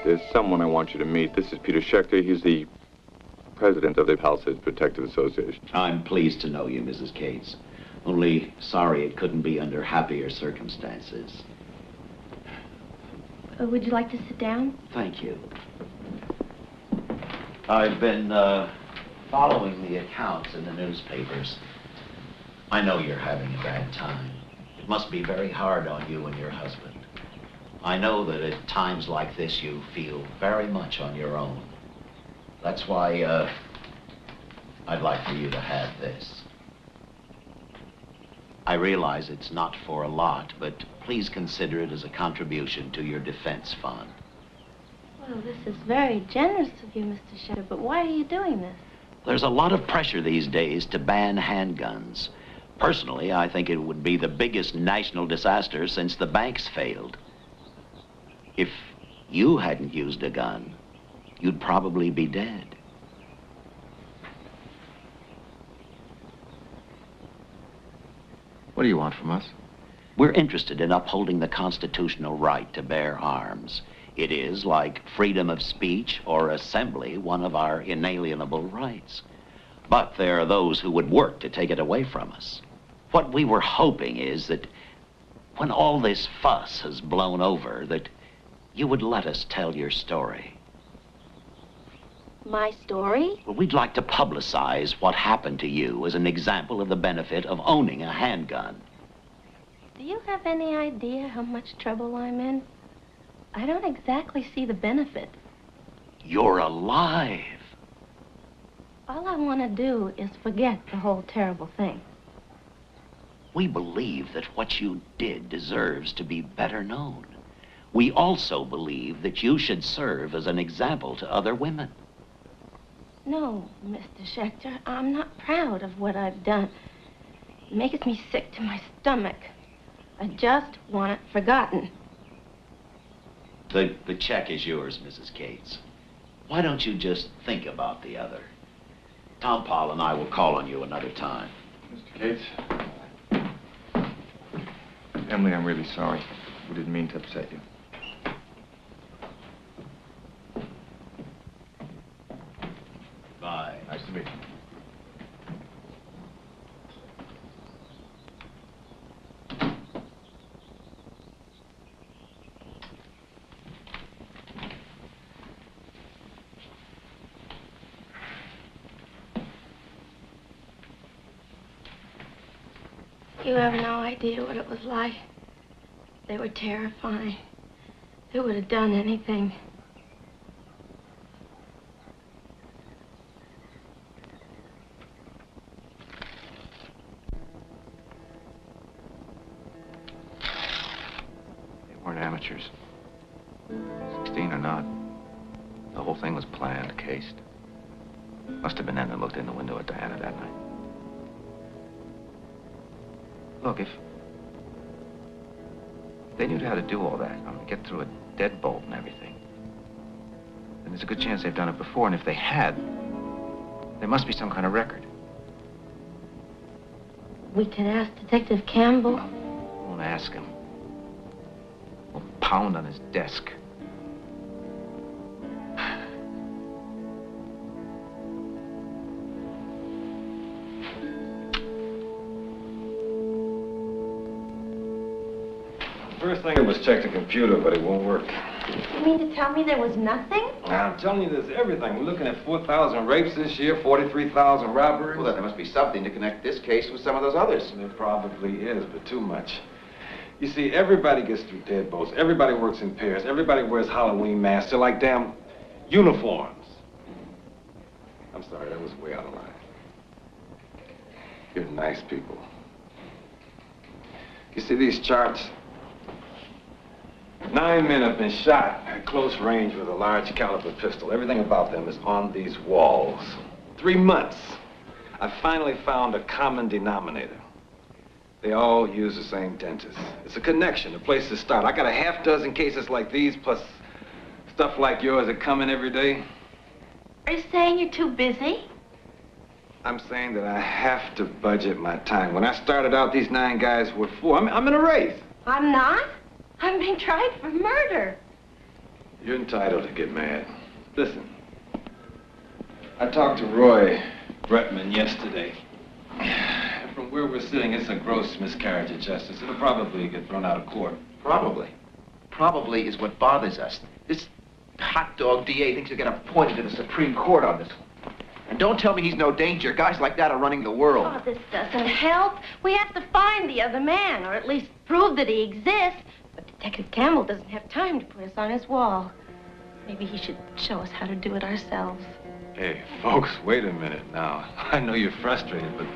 There's someone I want you to meet. This is Peter Schechter. He's the president of the Palisades Protective Association. I'm pleased to know you, Mrs. Cates. Only sorry it couldn't be under happier circumstances. Would you like to sit down? Thank you. I've been following the accounts in the newspapers. I know you're having a bad time. It must be very hard on you and your husband. I know that at times like this you feel very much on your own. That's why I'd like for you to have this. I realize it's not for a lot, but please consider it as a contribution to your defense fund. Well, this is very generous of you, Mr. Schechter, but why are you doing this? There's a lot of pressure these days to ban handguns. Personally, I think it would be the biggest national disaster since the banks failed. If you hadn't used a gun, you'd probably be dead. What do you want from us? We're interested in upholding the constitutional right to bear arms. It is, like freedom of speech or assembly, one of our inalienable rights. But there are those who would work to take it away from us. What we were hoping is that when all this fuss has blown over, that you would let us tell your story. My story? Well, we'd like to publicize what happened to you as an example of the benefit of owning a handgun. Do you have any idea how much trouble I'm in? I don't exactly see the benefit. You're alive. All I want to do is forget the whole terrible thing. We believe that what you did deserves to be better known. We also believe that you should serve as an example to other women. No, Mr. Schechter, I'm not proud of what I've done. It makes me sick to my stomach. I just want it forgotten. The check is yours, Mrs. Cates. Why don't you just think about the other? Tom Paul and I will call on you another time. Mr. Cates? Emily, I'm really sorry. We didn't mean to upset you. Bye. Nice to meet you. You have no idea what it was like. They were terrifying. They would have done anything. They weren't amateurs. 16 or not. The whole thing was planned, cased. Must have been them that looked in the window at Diana that night. Look, if they knew how to do all that, get through a deadbolt and everything, then there's a good chance they've done it before, and if they had, there must be some kind of record. We could ask Detective Campbell. Won't ask him. We'll pound on his desk. First thing was check the computer, but it won't work. You mean to tell me there was nothing? I'm telling you, there's everything. We're looking at 4,000 rapes this year, 43,000 robberies. Well, then there must be something to connect this case with some of those others. There probably is, but too much. You see, everybody gets through deadbolts. Everybody works in pairs. Everybody wears Halloween masks. They're like damn uniforms. I'm sorry, that was way out of line. You're nice people. You see these charts? 9 men have been shot at close range with a large caliber pistol. Everything about them is on these walls. 3 months. I finally found a common denominator. They all use the same dentist. It's a connection, a place to start. I got a half dozen cases like these, plus stuff like yours that come in every day. Are you saying you're too busy? I'm saying that I have to budget my time. When I started out, these 9 guys were 4. I'm in a race. I'm not. I'm being tried for murder. You're entitled to get mad. Listen, I talked to Roy Bretman yesterday. From where we're sitting, it's a gross miscarriage of justice. It'll probably get thrown out of court. Probably. Probably is what bothers us. This hot dog DA thinks he'll get appointed to the Supreme Court on this one. And don't tell me he's no danger. Guys like that are running the world. Oh, this doesn't help. We have to find the other man, or at least prove that he exists. But Detective Campbell doesn't have time to put us on his wall. Maybe he should show us how to do it ourselves. Hey, folks, wait a minute now. I know you're frustrated, but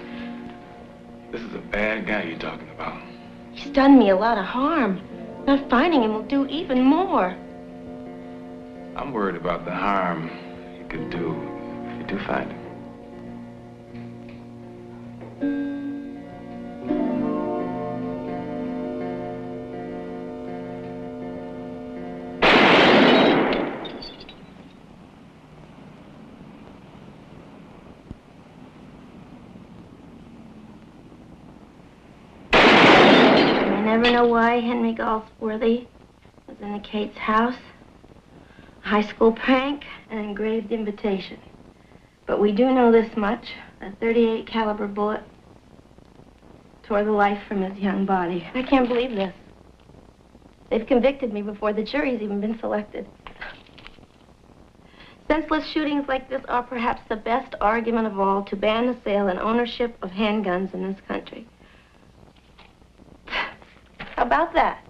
this is a bad guy you're talking about. He's done me a lot of harm. Not finding him will do even more. I'm worried about the harm you could do if you do find him. I never know why Henry Galsworthy was in the Cates house. A high school prank, an engraved invitation. But we do know this much. A .38 caliber bullet tore the life from his young body. I can't believe this. They've convicted me before the jury's even been selected. Senseless shootings like this are perhaps the best argument of all to ban the sale and ownership of handguns in this country. How about that?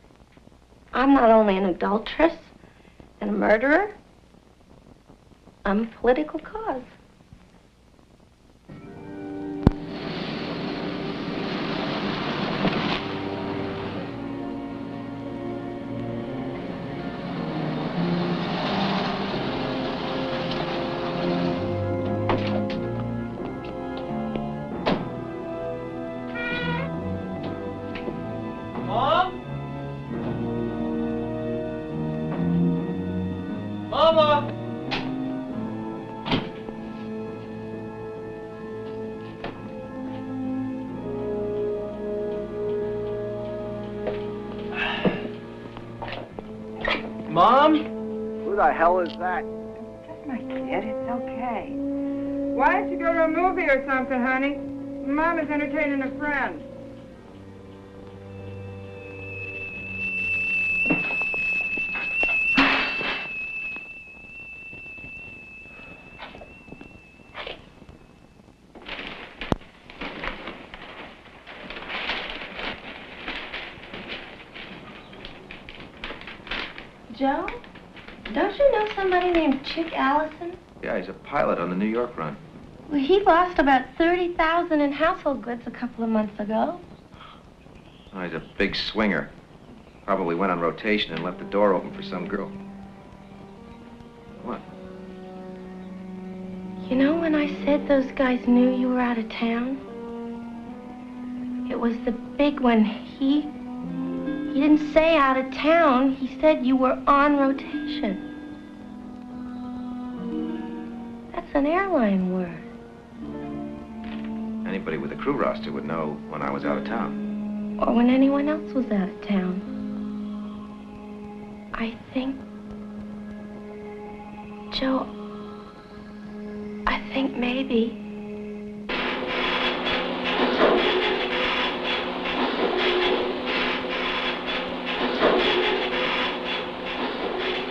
I'm not only an adulteress and a murderer, I'm a political cause. Mama! Mom? Who the hell is that? My kid, it's okay. Why don't you go to a movie or something, honey? Mom is entertaining a friend. Joe, don't you know somebody named Chick Allison? Yeah, he's a pilot on the New York run. Well, he lost about $30,000 in household goods a couple of months ago. Oh, he's a big swinger. Probably went on rotation and left the door open for some girl. What? You know when I said those guys knew you were out of town? It was the big one. He didn't say out of town. He said you were on rotation. That's an airline word. Anybody with a crew roster would know when I was out of town. Or when anyone else was out of town. I think, Joe, I think maybe.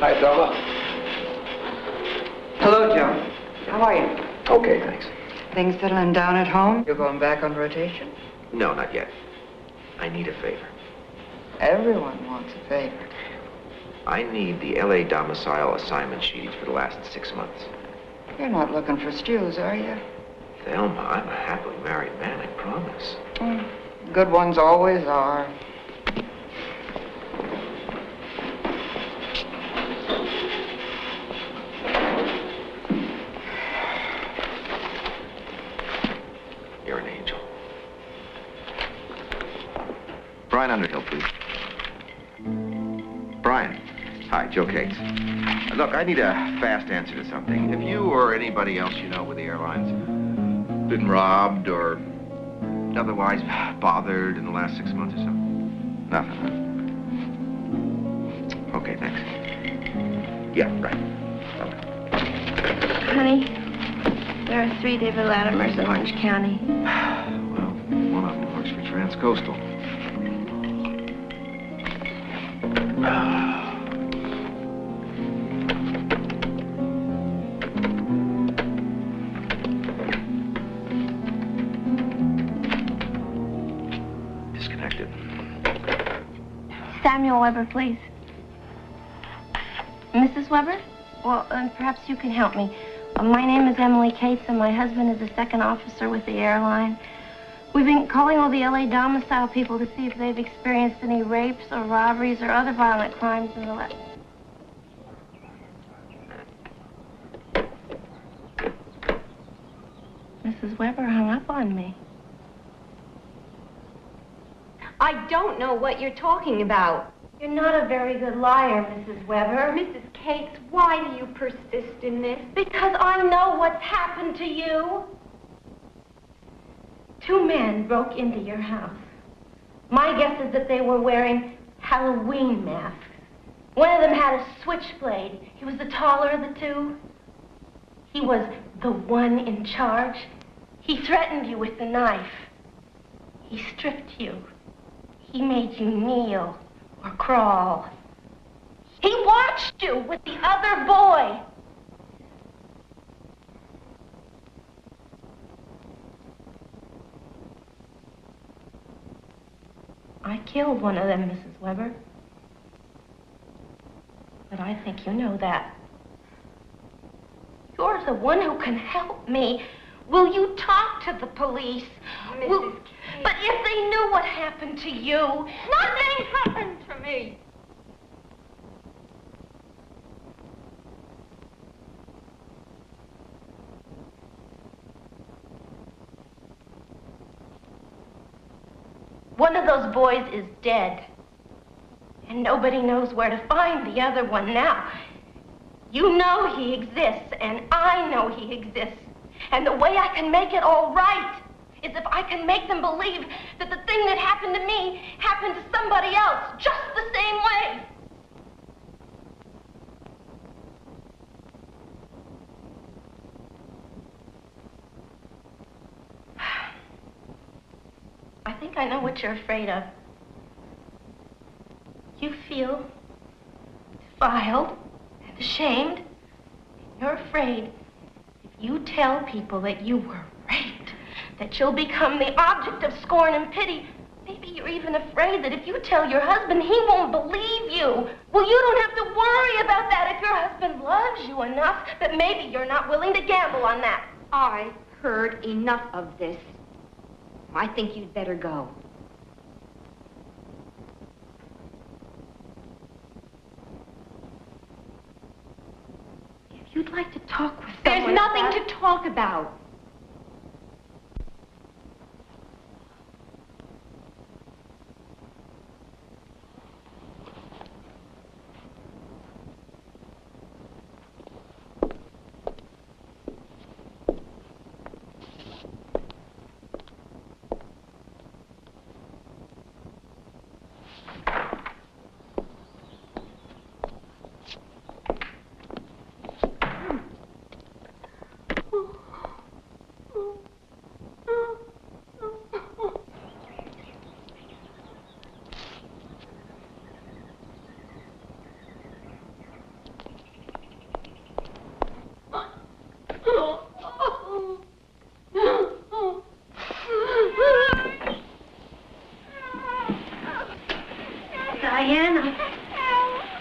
Hi, Thelma. Hello, Joe. How are you? Okay, thanks. Things settling down at home? You're going back on rotation? No, not yet. I need a favor. Everyone wants a favor. I need the L.A. domicile assignment sheets for the last 6 months. You're not looking for stews, are you? Thelma, I'm a happily married man, I promise. Good ones always are. You're an angel. Brian Underhill, please. Brian. Hi, Joe Cates. Look, I need a fast answer to something. Have you or anybody else you know with the airlines been robbed or otherwise bothered in the last 6 months or so? Nothing, huh? Okay, thanks. Yeah, right. Okay. Honey, there are 3 David Latimers in Orange County. Well, one of them works for Transcoastal. Disconnected. Samuel Weber, please. Mrs. Weber? Well, perhaps you can help me. My name is Emily Cates, and my husband is a second officer with the airline. We've been calling all the L.A. domicile people to see if they've experienced any rapes or robberies or other violent crimes in the last... Mrs. Weber hung up on me. I don't know what you're talking about. You're not a very good liar, Mrs. Weber. Mrs. Cates, why do you persist in this? Because I know what's happened to you. 2 men broke into your house. My guess is that they were wearing Halloween masks. One of them had a switchblade. He was the taller of the 2. He was the one in charge. He threatened you with the knife. He stripped you. He made you kneel or crawl. He watched you with the other boy. I killed one of them, Mrs. Weber. But I think you know that. You're the one who can help me. Will you talk to the police? But if they knew what happened to you... Nothing happened to me. One of those boys is dead. And nobody knows where to find the other one now. You know he exists, and I know he exists. And the way I can make it all right is if I can make them believe that the thing that happened to me happened to somebody else just the same way. I think I know what you're afraid of. You feel defiled and ashamed. You're afraid if you tell people that you were raped, that you'll become the object of scorn and pity. Maybe you're even afraid that if you tell your husband, he won't believe you. Well, you don't have to worry about that if your husband loves you enough that maybe you're not willing to gamble on that. I heard enough of this. I think you'd better go. If you'd like to talk with someone... There's nothing to talk about.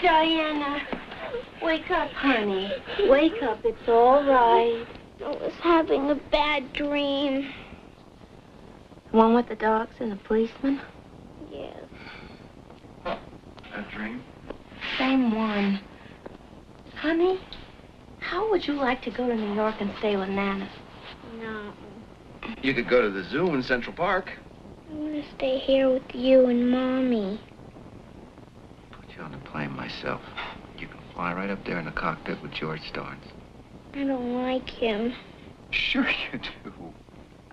Diana, wake up, honey. Wake up, it's all right. I was having a bad dream. The one with the dogs and the policeman? Yes. A dream? Same one. Honey, how would you like to go to New York and stay with Nana? No. You could go to the zoo in Central Park. I want to stay here with you and Mommy. Put you on the plane myself. You can fly right up there in the cockpit with George Starnes. I don't like him. Sure you do.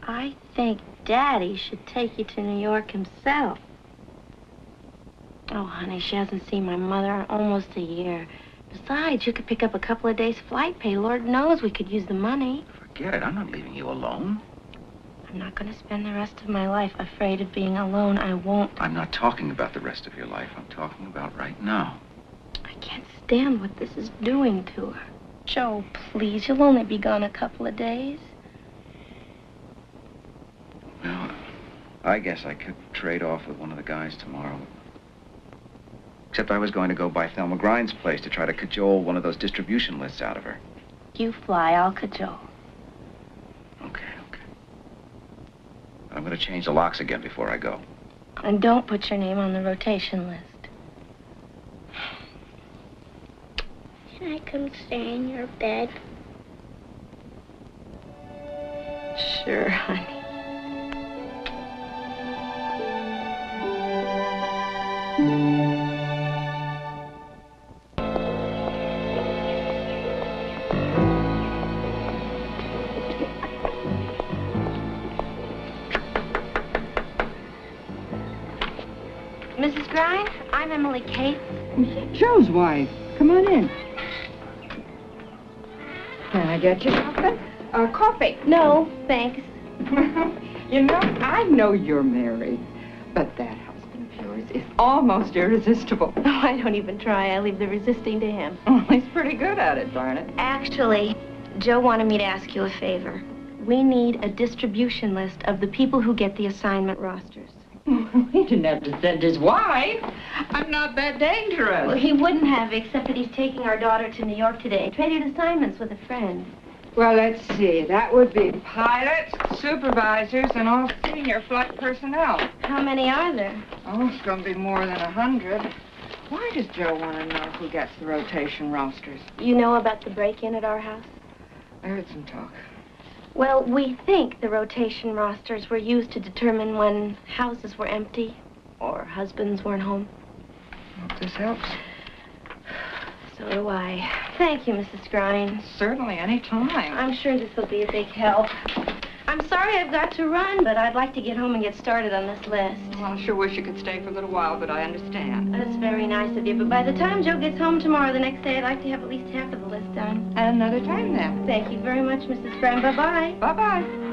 I think Daddy should take you to New York himself. Oh, honey, she hasn't seen my mother in almost a year. Besides, you could pick up a couple of days' flight pay. Lord knows we could use the money. Forget it. I'm not leaving you alone. I'm not going to spend the rest of my life afraid of being alone. I won't. I'm not talking about the rest of your life. I'm talking about right now. I can't stand what this is doing to her. Joe, please, you'll only be gone a couple of days. Well, I guess I could trade off with one of the guys tomorrow. Except I was going to go by Thelma Grind's place to try to cajole one of those distribution lists out of her. You fly, I'll cajole. Okay. I'm going to change the locks again before I go. And don't put your name on the rotation list. Can I come stay in your bed? Sure, honey. Mrs. Grind, I'm Emily Cates. Joe's wife. Come on in. Can I get you something? Coffee. No, thanks. You know, I know you're married, but that husband of yours is almost irresistible. Oh, I don't even try. I leave the resisting to him. Well, he's pretty good at it, darn it. Actually, Joe wanted me to ask you a favor. We need a distribution list of the people who get the assignment rosters. He didn't have to send his wife. I'm not that dangerous. Well, he wouldn't have, except that he's taking our daughter to New York today. Traded assignments with a friend. Well, let's see. That would be pilots, supervisors, and all senior flight personnel. How many are there? Oh, it's going to be more than 100. Why does Joe want to know who gets the rotation rosters? You know about the break-in at our house? I heard some talk. Well, we think the rotation rosters were used to determine when houses were empty or husbands weren't home. Hope this helps. So do I. Thank you, Mrs. Scrine. Certainly, any time. I'm sure this will be a big help. I'm sorry I've got to run, but I'd like to get home and get started on this list. Well, I sure wish you could stay for a little while, but I understand. That's very nice of you, but by the time Joe gets home tomorrow, the next day, I'd like to have at least half of the list done. Another time, then. Thank you very much, Mrs. Scrine. Bye-bye. Bye-bye.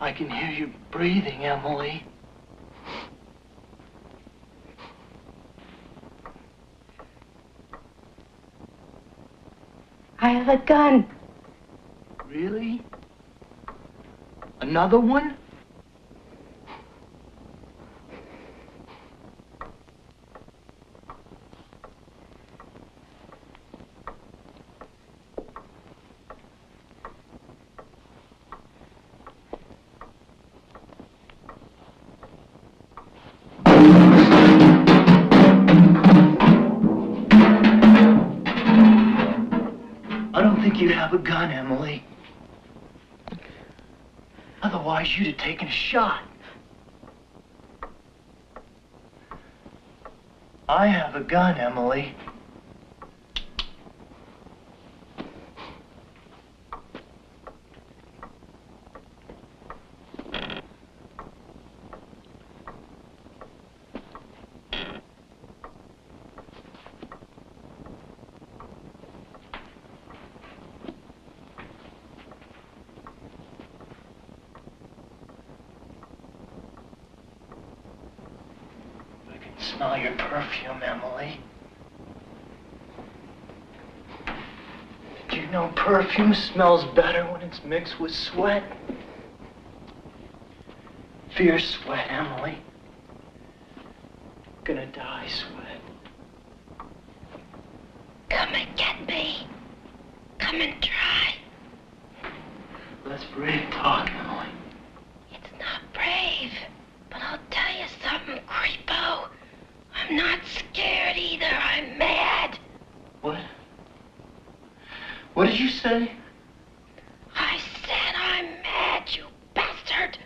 I can hear you breathing, Emily. I have a gun. Really? Another one? I don't think you'd have a gun, Emily. Otherwise, you'd have taken a shot. I have a gun, Emily. Smell your perfume, Emily. Do you know perfume smells better when it's mixed with sweat? Fierce sweat, Emily. Gonna die sweat. Come and get me. Come and try. Let's brave talk, Emily. It's not brave, but I'll tell you something, creepo. I'm not scared either. I'm mad. What? What did you say? I said I'm mad, you bastard.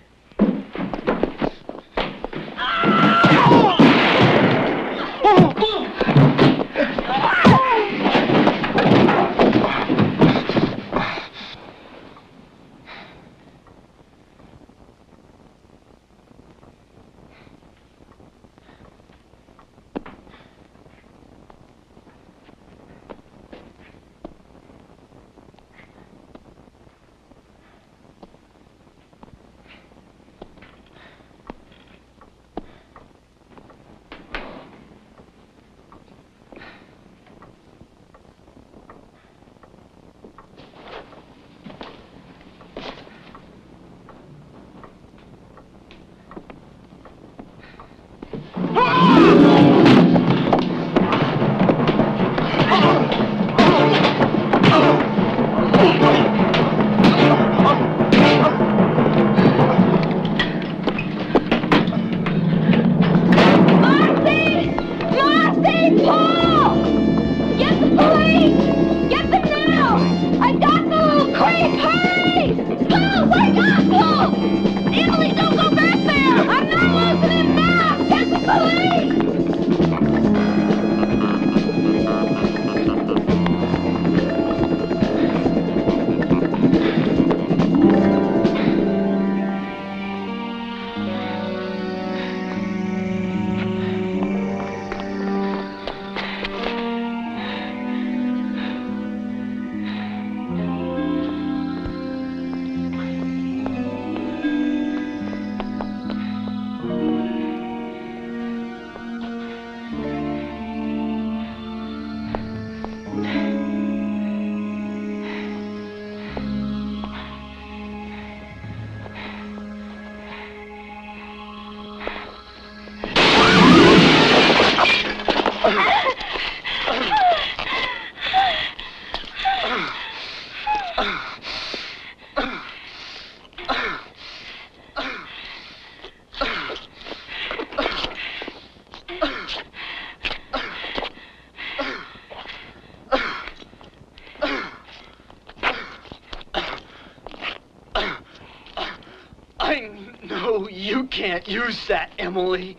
No, you can't use that, Emily.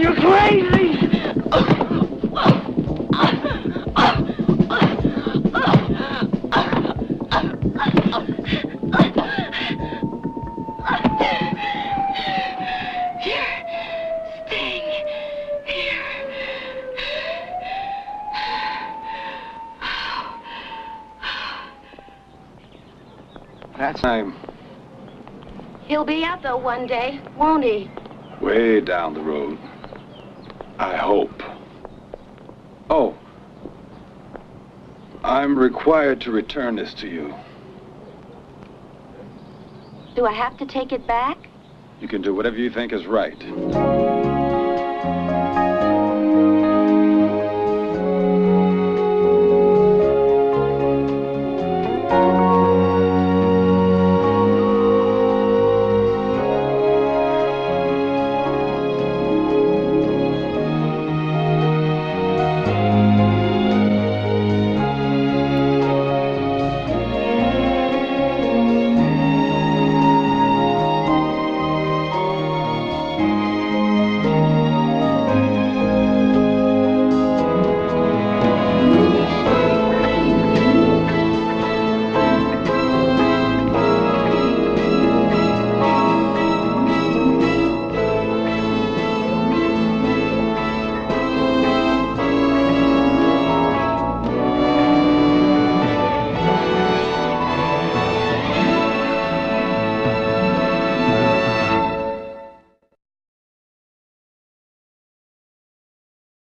You're crazy! That's time. He'll be out, though, one day, won't he? Way down the road. I hope. Oh. I'm required to return this to you. Do I have to take it back? You can do whatever you think is right.